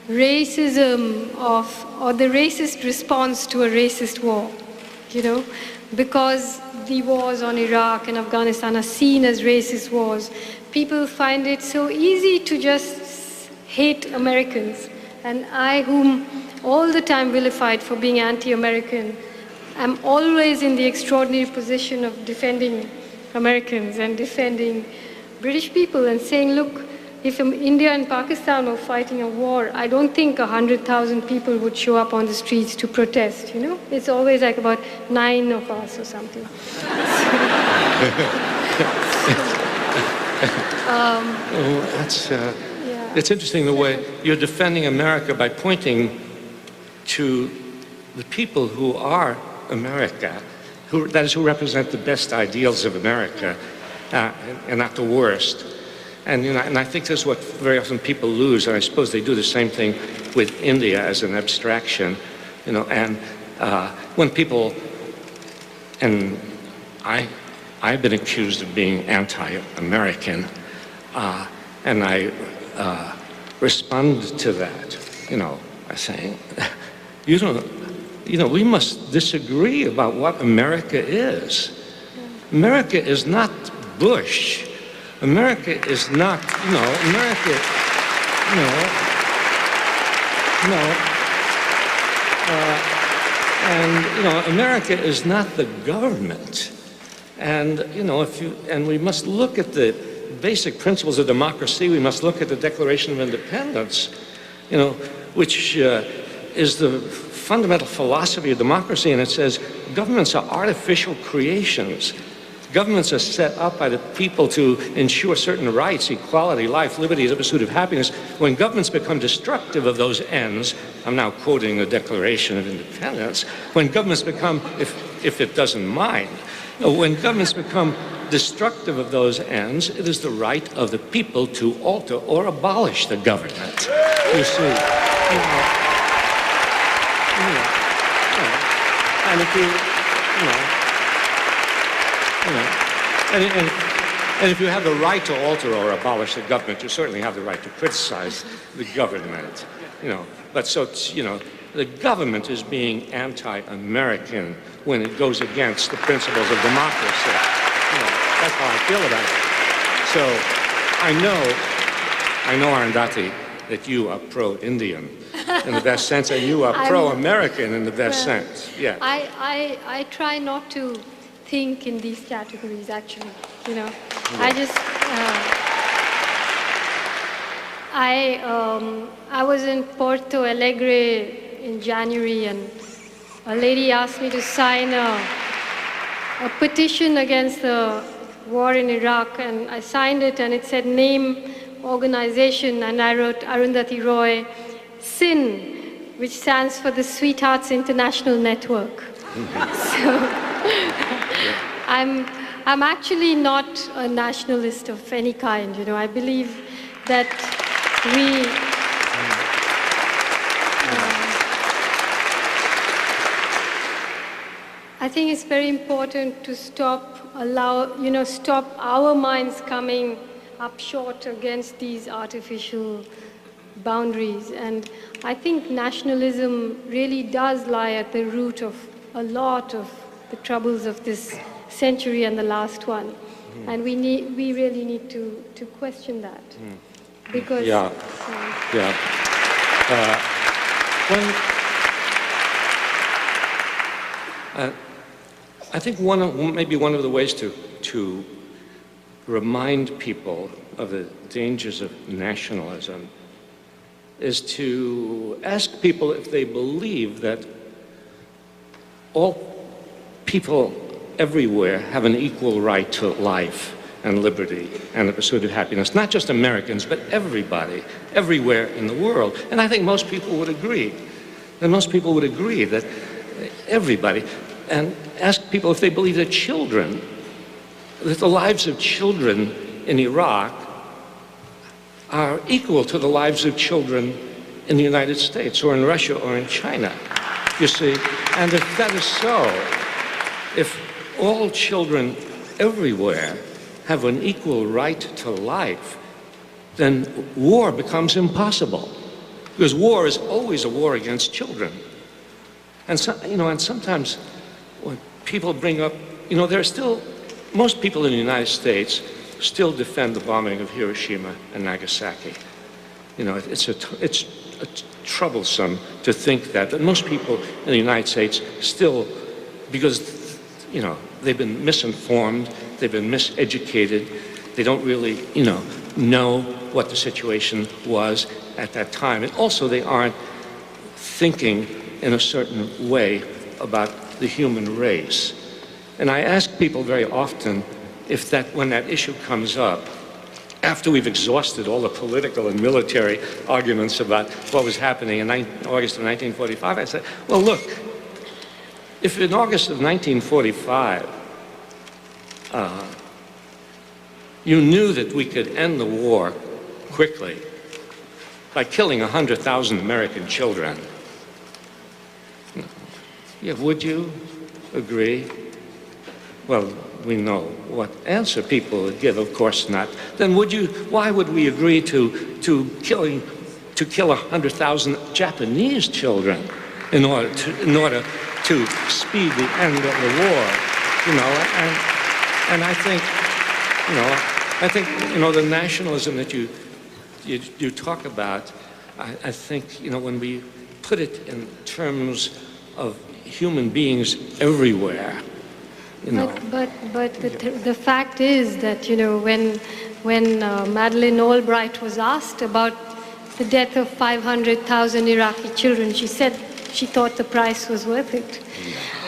racism or the racist response to a racist war, because the wars on Iraq and Afghanistan are seen as racist wars. People find it so easy to just hate Americans. And I, whom all the time vilified for being anti-American, am always in the extraordinary position of defending Americans and defending British people and saying, look, if India and Pakistan were fighting a war, I don't think 100,000 people would show up on the streets to protest, It's always like about 9 of us or something. Yeah.
It's interesting the way you're defending America by pointing to the people who are America, who represent the best ideals of America, and not the worst. And I think this is what very often people lose, and I suppose they do the same thing with India as an abstraction, and when people, and I've been accused of being anti-American, and I respond to that, by saying, we must disagree about what America is. America is not Bush. America is not, America, America is not the government. And, and we must look at the basic principles of democracy. We must look at the Declaration of Independence, which is the fundamental philosophy of democracy. And it says governments are artificial creations. Governments are set up by the people to ensure certain rights, equality, life, liberty, the pursuit of happiness. When governments become destructive of those ends, I'm now quoting the Declaration of Independence, when governments become, if it doesn't mind, when governments become destructive of those ends, it is the right of the people to alter or abolish the government. You see, and if and if you have the right to alter or abolish the government, you certainly have the right to criticize the government, But the government is being anti-American when it goes against the principles of democracy. That's how I feel about it. So I know, Arundhati, that you are pro-Indian in the best sense, and you are pro-American in the best sense. Yeah.
I try not to think in these categories, actually.
Yeah.
I was in Porto Alegre in January, and a lady asked me to sign a petition against the war in Iraq, and I signed it, and it said name organization, and I wrote Arundhati Roy, SIN, which stands for the Sweethearts International Network. So I'm actually not a nationalist of any kind. I believe that I think it's very important to stop our minds coming up short against these artificial boundaries. And I think nationalism really does lie at the root of a lot of the troubles of this century and the last one. And we really need to question that. Because
I think maybe one of the ways to remind people of the dangers of nationalism is to ask people if they believe that all people everywhere have an equal right to life and liberty and the pursuit of happiness. Not just Americans, but everybody, everywhere in the world. And I think most people would agree. And most people would agree that everybody, and ask people if they believe that that the lives of children in Iraq are equal to the lives of children in the United States or in Russia or in China, you see. And if that is so, if all children everywhere have an equal right to life, then war becomes impossible. Because war is always a war against children. And and sometimes when people bring up, most people in the United States still defend the bombing of Hiroshima and Nagasaki. It's troublesome to think that most people in the United States still, because, they've been misinformed, they've been miseducated, they don't really, know what the situation was at that time. And also they aren't thinking in a certain way about the human race. And I ask people very often, when that issue comes up, after we've exhausted all the political and military arguments about what was happening in August of 1945, I said, well, look, if in August of 1945, you knew that we could end the war quickly by killing 100,000 American children, yeah, would you agree? Well, we know what answer people would give, of course not. Then why would we agree to kill 100,000 Japanese children in order to speed the end of the war? You know, and I think the nationalism that you talk about, I think, you know, when we put it in terms of human beings everywhere, you know.
But the fact is that, you know, when Madeleine Albright was asked about the death of 500,000 Iraqi children, she said she thought the price was worth it.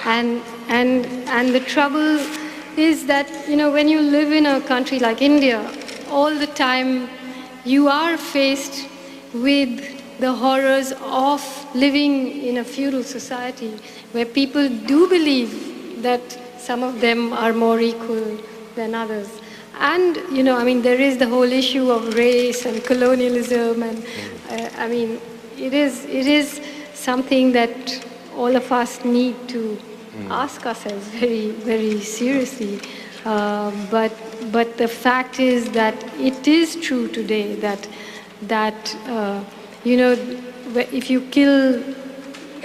And the trouble is that, you know, when you live in a country like India, all the time you are faced with the horrors of living in a feudal society where people do believe that some of them are more equal than others. And, you know, I mean, there is the whole issue of race and colonialism, and I mean, it is something that all of us need to ask ourselves very, very seriously. But the fact is that it is true today that you know, if you kill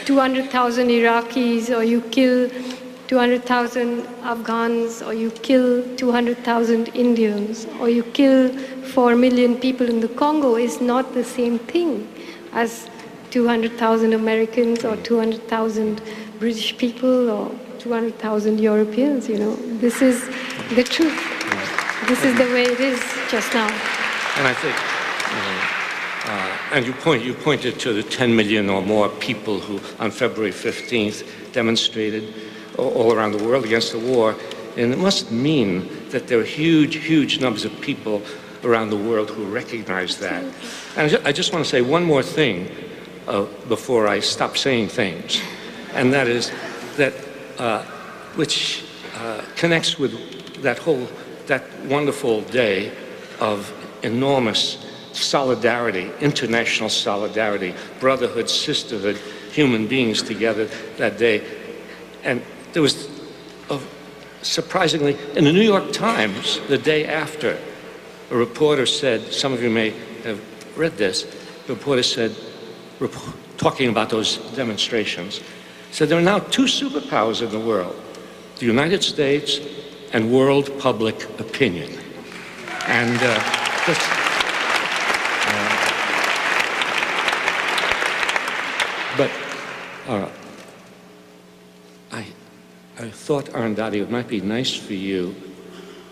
200,000 Iraqis, or you kill 200,000 Afghans, or you kill 200,000 Indians, or you kill 4 million people in the Congo, is not the same thing as 200,000 Americans, or 200,000 British people, or 200,000 Europeans, you know. This is the truth. This is the way it is just now.
And I think, and you pointed to the 10 million or more people who on February 15th demonstrated all around the world against the war. And it must mean that there are huge, huge numbers of people around the world who recognize that. And I just want to say one more thing before I stop saying things. And that is that, which connects with that wonderful day of enormous solidarity, international solidarity, brotherhood, sisterhood, human beings together that day. And there was, surprisingly, in the New York Times, the day after, a reporter said, some of you may have read this, the reporter said, talking about those demonstrations, said there are now two superpowers in the world, the United States and world public opinion. And I thought, Arundhati, it might be nice for you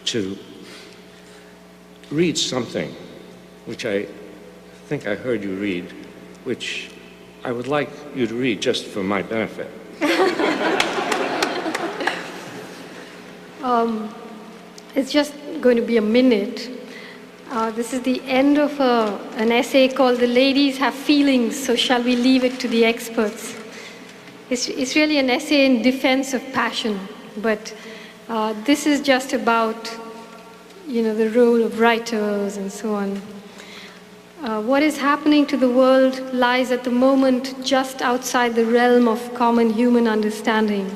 to read something which I think I heard you read, which I would like you to read just for my benefit.
It's just going to be a minute. This is the end of an essay called "The Ladies Have Feelings, So Shall We Leave It to the Experts?" It's really an essay in defense of passion, but this is just about, you know, the role of writers and so on. What is happening to the world lies at the moment just outside the realm of common human understanding.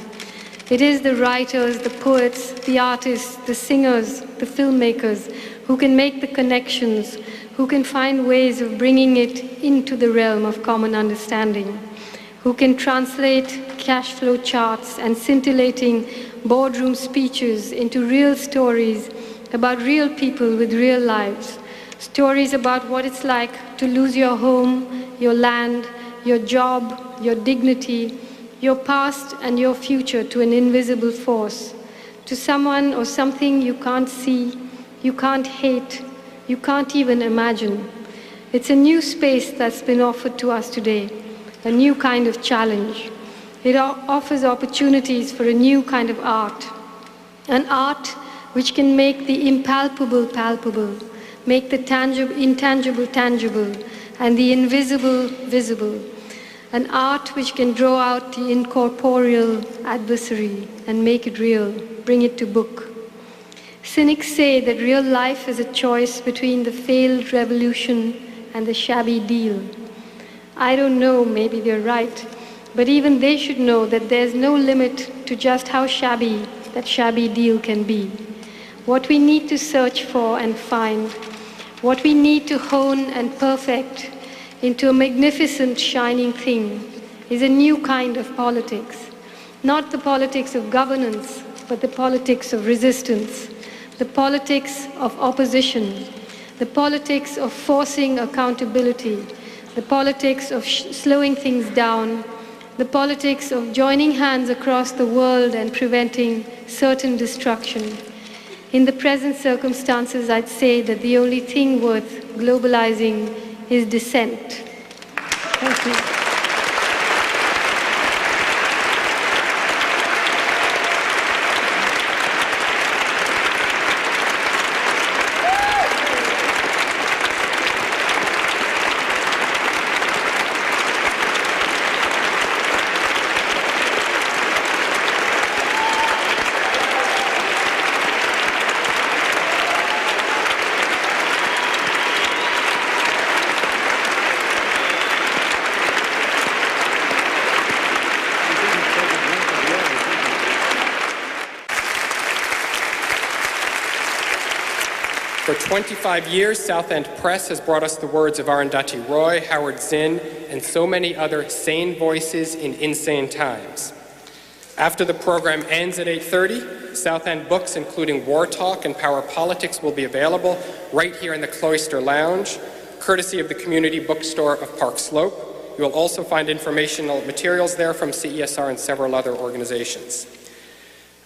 It is the writers, the poets, the artists, the singers, the filmmakers who can make the connections, who can find ways of bringing it into the realm of common understanding, who can translate cash flow charts and scintillating boardroom speeches into real stories about real people with real lives, stories about what it's like to lose your home, your land, your job, your dignity, your past and your future to an invisible force, to someone or something you can't see, you can't hate, you can't even imagine. It's a new space that's been offered to us today, a new kind of challenge. It offers opportunities for a new kind of art, an art which can make the impalpable palpable, make the intangible tangible, and the invisible visible. An art which can draw out the incorporeal adversary and make it real, bring it to book. Cynics say that real life is a choice between the failed revolution and the shabby deal. I don't know, maybe they're right, but even they should know that there's no limit to just how shabby that shabby deal can be. What we need to search for and find, what we need to hone and perfect into a magnificent shining thing is a new kind of politics. Not the politics of governance, but the politics of resistance, the politics of opposition, the politics of forcing accountability, the politics of slowing things down, the politics of joining hands across the world and preventing certain destruction. In the present circumstances, I'd say that the only thing worth globalizing is dissent. Thank you.
For 25 years, South End Press has brought us the words of Arundhati Roy, Howard Zinn, and so many other sane voices in insane times. After the program ends at 8:30, South End books, including War Talk and Power Politics, will be available right here in the Cloister Lounge, courtesy of the community bookstore of Park Slope. You will also find informational materials there from CESR and several other organizations.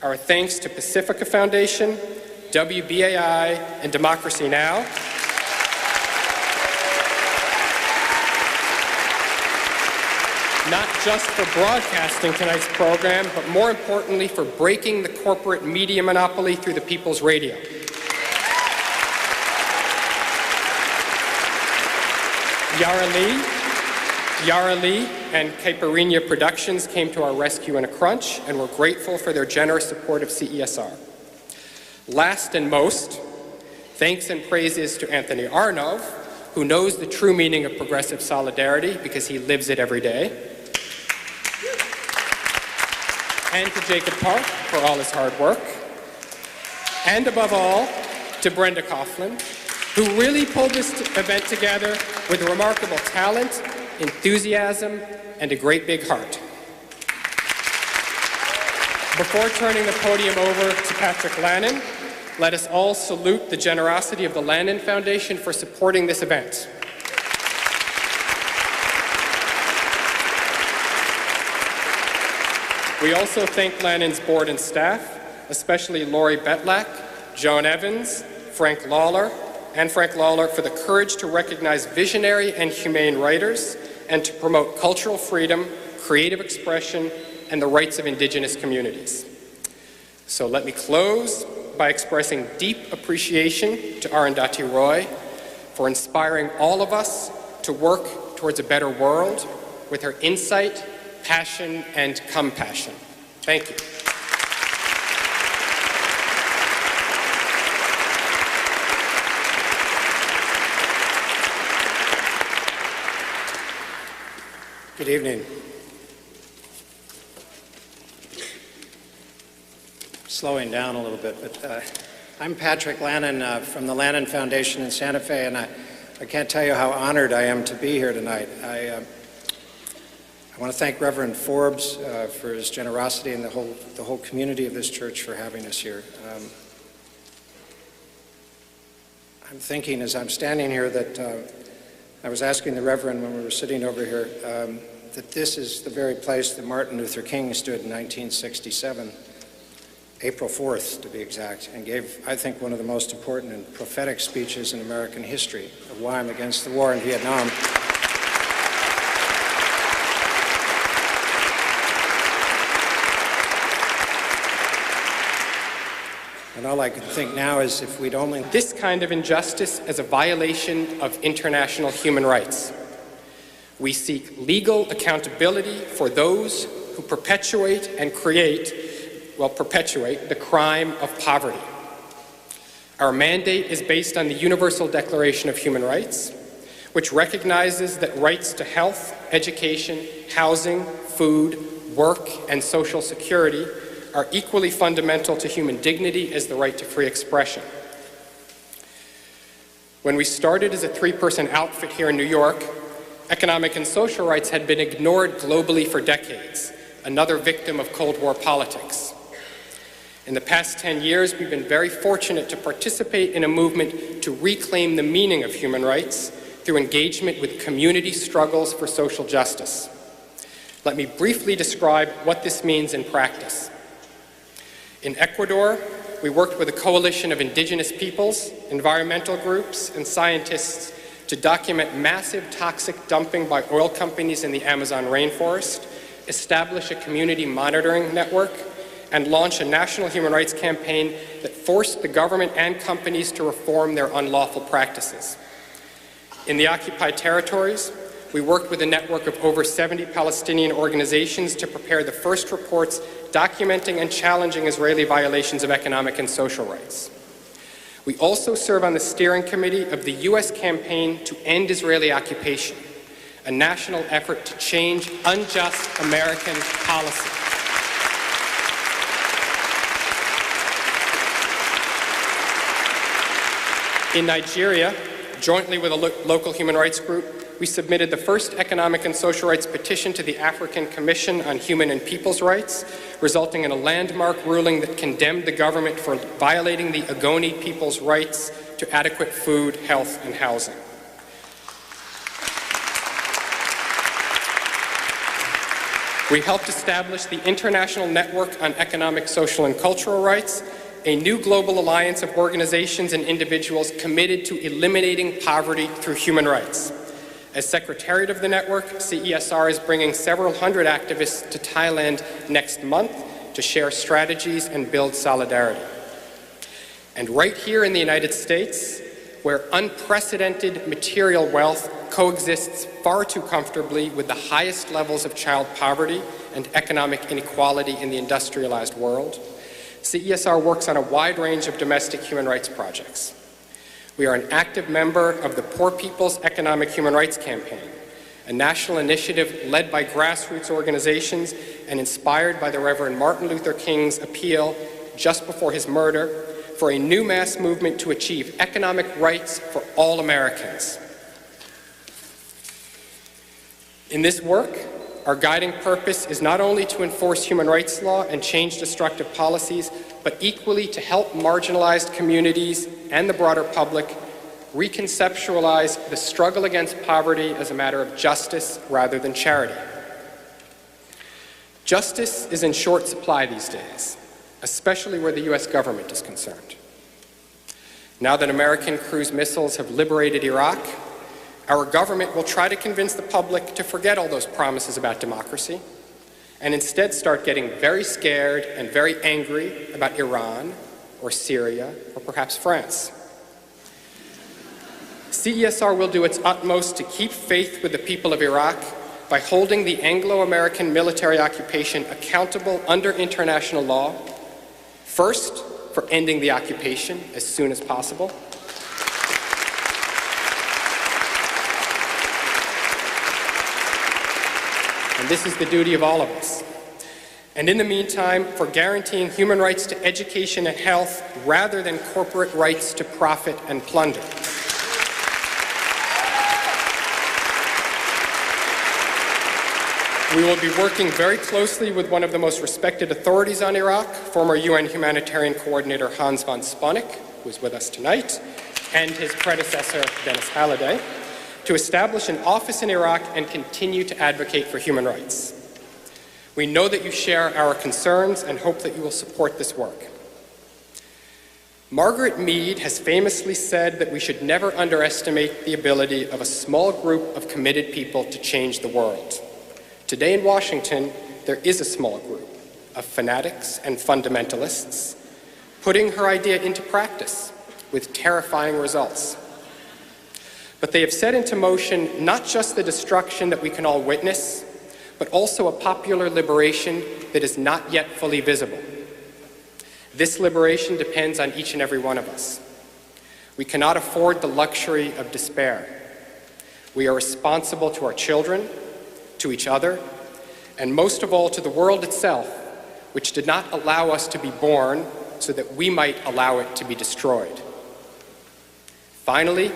Our thanks to Pacifica Foundation, WBAI, and Democracy Now! Not just for broadcasting tonight's program, but more importantly for breaking the corporate media monopoly through the People's Radio. Yara Lee and Caipirinha Productions came to our rescue in a crunch, and we're grateful for their generous support of CESR. Last and most, thanks and praises to Anthony Arnov, who knows the true meaning of progressive solidarity because he lives it every day. And to Jacob Park for all his hard work. And above all, to Brenda Coughlin, who really pulled this event together with remarkable talent, enthusiasm, and a great big heart. Before turning the podium over to Patrick Lannon, let us all salute the generosity of the Lannon Foundation for supporting this event. We also thank Lannon's board and staff, especially Lori Betlak, Joan Evans, Frank Lawler, for the courage to recognize visionary and humane writers and to promote cultural freedom, creative expression, and the rights of Indigenous communities. So let me close by expressing deep appreciation to Arundhati Roy for inspiring all of us to work towards a better world with her insight, passion, and compassion. Thank you.
Good evening. Slowing down a little bit, but I'm Patrick Lannon from the Lannon Foundation in Santa Fe, and I can't tell you how honored I am to be here tonight. I want to thank Reverend Forbes for his generosity and the whole community of this church for having us here. I'm thinking as I'm standing here that I was asking the Reverend when we were sitting over here that this is the very place that Martin Luther King stood in 1967. April 4th, to be exact, and gave, I think, one of the most important and prophetic speeches in American history of why I'm against the war in Vietnam. And all I can think now is if we'd only...
This kind of injustice as a violation of international human rights. We seek legal accountability for those who perpetuate the crime of poverty. Our mandate is based on the Universal Declaration of Human Rights, which recognizes that rights to health, education, housing, food, work, and social security are equally fundamental to human dignity as the right to free expression. When we started as a three-person outfit here in New York, economic and social rights had been ignored globally for decades, another victim of Cold War politics. In the past 10 years, we've been very fortunate to participate in a movement to reclaim the meaning of human rights through engagement with community struggles for social justice. Let me briefly describe what this means in practice. In Ecuador, we worked with a coalition of indigenous peoples, environmental groups, and scientists to document massive toxic dumping by oil companies in the Amazon rainforest, establish a community monitoring network, and launch a national human rights campaign that forced the government and companies to reform their unlawful practices. In the occupied territories, we worked with a network of over 70 Palestinian organizations to prepare the first reports documenting and challenging Israeli violations of economic and social rights. We also serve on the steering committee of the U.S. campaign to end Israeli occupation, a national effort to change unjust American policy. In Nigeria, jointly with a local human rights group, we submitted the first economic and social rights petition to the African Commission on Human and People's Rights, resulting in a landmark ruling that condemned the government for violating the Ogoni people's rights to adequate food, health, and housing. We helped establish the International Network on Economic, Social, and Cultural Rights, a new global alliance of organizations and individuals committed to eliminating poverty through human rights. As Secretariat of the network, CESR is bringing several hundred activists to Thailand next month to share strategies and build solidarity. And right here in the United States, where unprecedented material wealth coexists far too comfortably with the highest levels of child poverty and economic inequality in the industrialized world, CESR works on a wide range of domestic human rights projects. We are an active member of the Poor People's Economic Human Rights Campaign, a national initiative led by grassroots organizations and inspired by the Reverend Martin Luther King's appeal just before his murder for a new mass movement to achieve economic rights for all Americans. In this work, our guiding purpose is not only to enforce human rights law and change destructive policies, but equally to help marginalized communities and the broader public reconceptualize the struggle against poverty as a matter of justice rather than charity. Justice is in short supply these days, especially where the U.S. government is concerned. Now that American cruise missiles have liberated Iraq, our government will try to convince the public to forget all those promises about democracy and instead start getting very scared and very angry about Iran or Syria or perhaps France. CESR will do its utmost to keep faith with the people of Iraq by holding the Anglo-American military occupation accountable under international law, first for ending the occupation as soon as possible, and this is the duty of all of us. And in the meantime, for guaranteeing human rights to education and health rather than corporate rights to profit and plunder. We will be working very closely with one of the most respected authorities on Iraq, former UN humanitarian coordinator Hans von Sponeck, who is with us tonight, and his predecessor, Dennis Halliday, to establish an office in Iraq and continue to advocate for human rights. We know that you share our concerns and hope that you will support this work. Margaret Mead has famously said that we should never underestimate the ability of a small group of committed people to change the world. Today in Washington, there is a small group of fanatics and fundamentalists putting her idea into practice with terrifying results. But they have set into motion not just the destruction that we can all witness, but also a popular liberation that is not yet fully visible. This liberation depends on each and every one of us. We cannot afford the luxury of despair. We are responsible to our children, to each other, and most of all to the world itself, which did not allow us to be born so that we might allow it to be destroyed. Finally,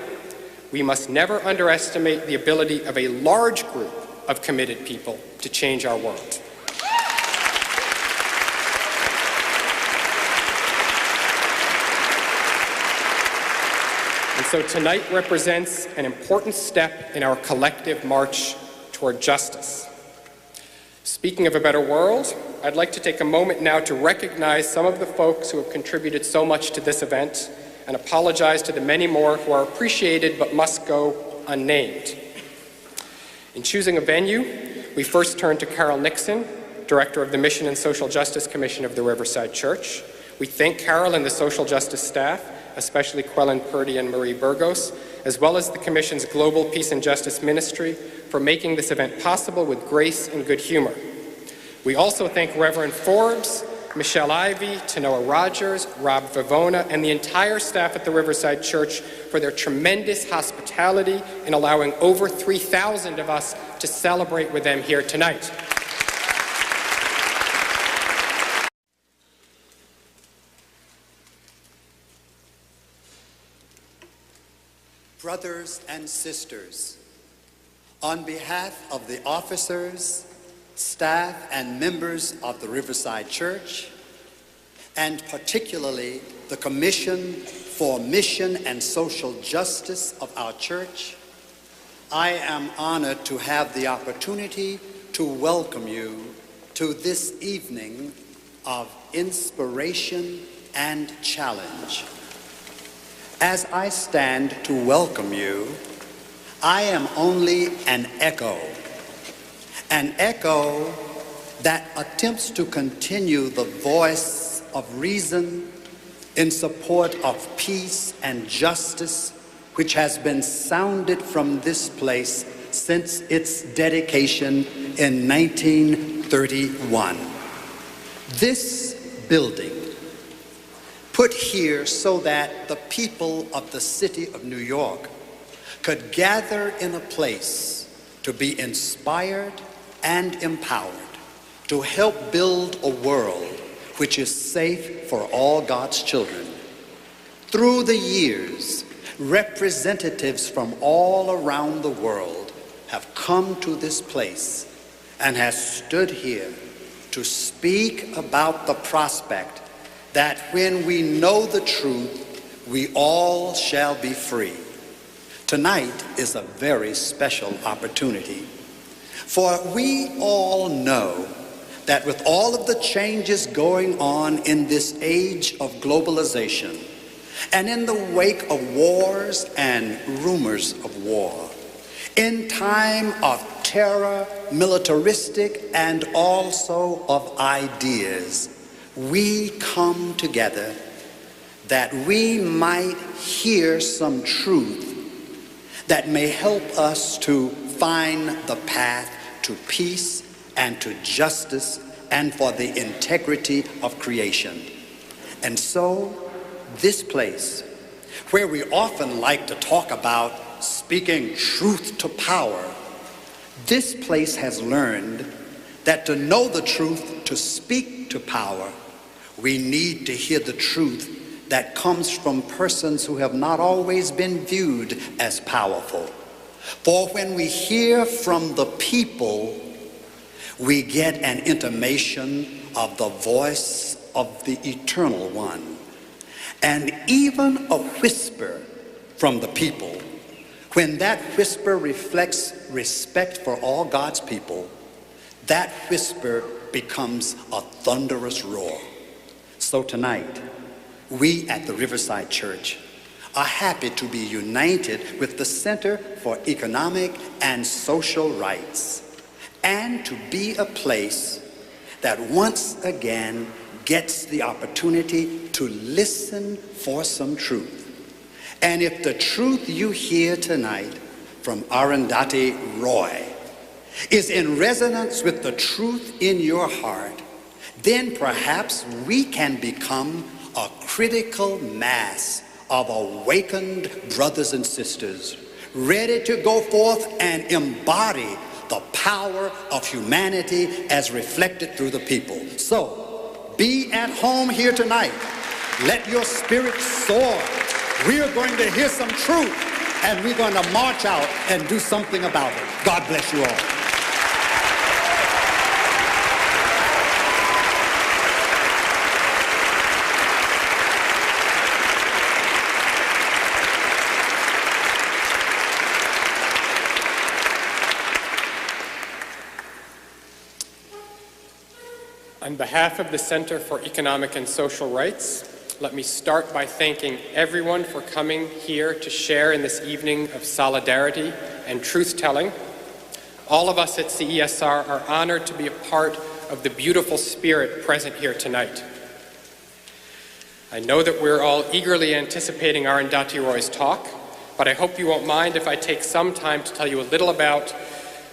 we must never underestimate the ability of a large group of committed people to change our world. And so tonight represents an important step in our collective march toward justice. Speaking of a better world, I'd like to take a moment now to recognize some of the folks who have contributed so much to this event and apologize to the many more who are appreciated but must go unnamed. In choosing a venue, we first turned to Carol Nixon, Director of the Mission and Social Justice Commission of the Riverside Church. We thank Carol and the social justice staff, especially Quellen Purdy and Marie Burgos, as well as the Commission's Global Peace and Justice Ministry for making this event possible with grace and good humor. We also thank Reverend Forbes, Michelle Ivey, Tanoa Rogers, Rob Vivona, and the entire staff at the Riverside Church for their tremendous hospitality in allowing over 3,000 of us to celebrate with them here tonight.
Brothers and sisters, on behalf of the officers, staff, and members of the Riverside Church, and particularly the Commission for Mission and Social Justice of our church, I am honored to have the opportunity to welcome you to this evening of inspiration and challenge. As I stand to welcome you, I am only an echo that attempts to continue the voice of reason in support of peace and justice, which has been sounded from this place since its dedication in 1931. This building, put here so that the people of the city of New York could gather in a place to be inspired and empowered to help build a world which is safe for all God's children. Through the years, representatives from all around the world have come to this place and has stood here to speak about the prospect that when we know the truth, we all shall be free. Tonight is a very special opportunity, for we all know that with all of the changes going on in this age of globalization, and in the wake of wars and rumors of war, in time of terror, militaristic, and also of ideas, we come together that we might hear some truth that may help us to find the path to peace and to justice and for the integrity of creation. And so, this place, where we often like to talk about speaking truth to power, this place has learned that to know the truth, to speak to power, we need to hear the truth that comes from persons who have not always been viewed as powerful. For when we hear from the people, we get an intimation of the voice of the Eternal One. And even a whisper from the people, when that whisper reflects respect for all God's people, that whisper becomes a thunderous roar. So tonight, we at the Riverside Church are happy to be united with the Center for Economic and Social Rights, and to be a place that once again gets the opportunity to listen for some truth. And if the truth you hear tonight from Arundhati Roy is in resonance with the truth in your heart, then perhaps we can become a critical mass of awakened brothers and sisters, ready to go forth and embody the power of humanity as reflected through the people. So, be at home here tonight. Let your spirit soar. We are going to hear some truth, and we're going to march out and do something about it. God bless you all.
On behalf of the Center for Economic and Social Rights, let me start by thanking everyone for coming here to share in this evening of solidarity and truth-telling. All of us at CESR are honored to be a part of the beautiful spirit present here tonight. I know that we're all eagerly anticipating Arundhati Roy's talk, but I hope you won't mind if I take some time to tell you a little about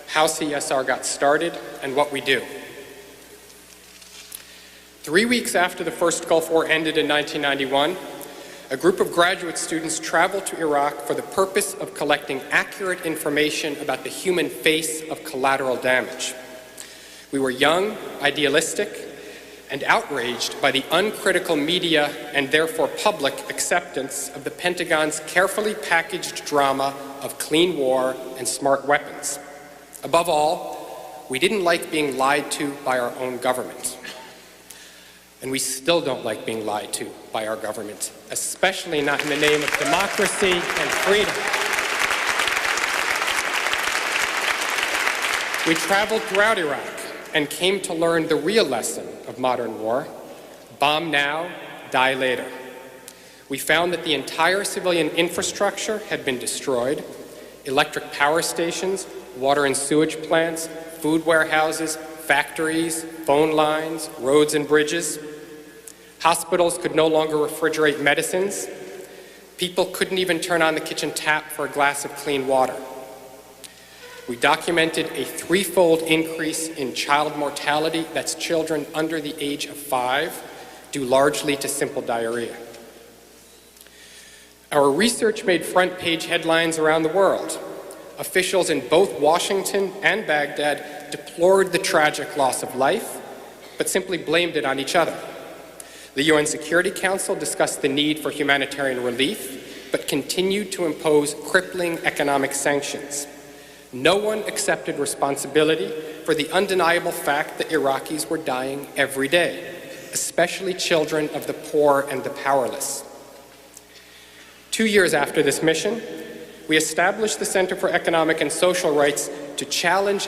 how CESR got started and what we do. 3 weeks after the first Gulf War ended in 1991, a group of graduate students traveled to Iraq for the purpose of collecting accurate information about the human face of collateral damage. We were young, idealistic, and outraged by the uncritical media and therefore public acceptance of the Pentagon's carefully packaged drama of clean war and smart weapons. Above all, we didn't like being lied to by our own government. And we still don't like being lied to by our government, especially not in the name of democracy and freedom. We traveled throughout Iraq and came to learn the real lesson of modern war: bomb now, die later. We found that the entire civilian infrastructure had been destroyed: electric power stations, water and sewage plants, food warehouses, factories, phone lines, roads and bridges. Hospitals could no longer refrigerate medicines. People couldn't even turn on the kitchen tap for a glass of clean water. We documented a threefold increase in child mortality, that's children under the age of 5, due largely to simple diarrhea. Our research made front-page headlines around the world. Officials in both Washington and Baghdad deplored the tragic loss of life, but simply blamed it on each other. The UN Security Council discussed the need for humanitarian relief, but continued to impose crippling economic sanctions. No one accepted responsibility for the undeniable fact that Iraqis were dying every day, especially children of the poor and the powerless. 2 years after this mission, we established the Center for Economic and Social Rights to challenge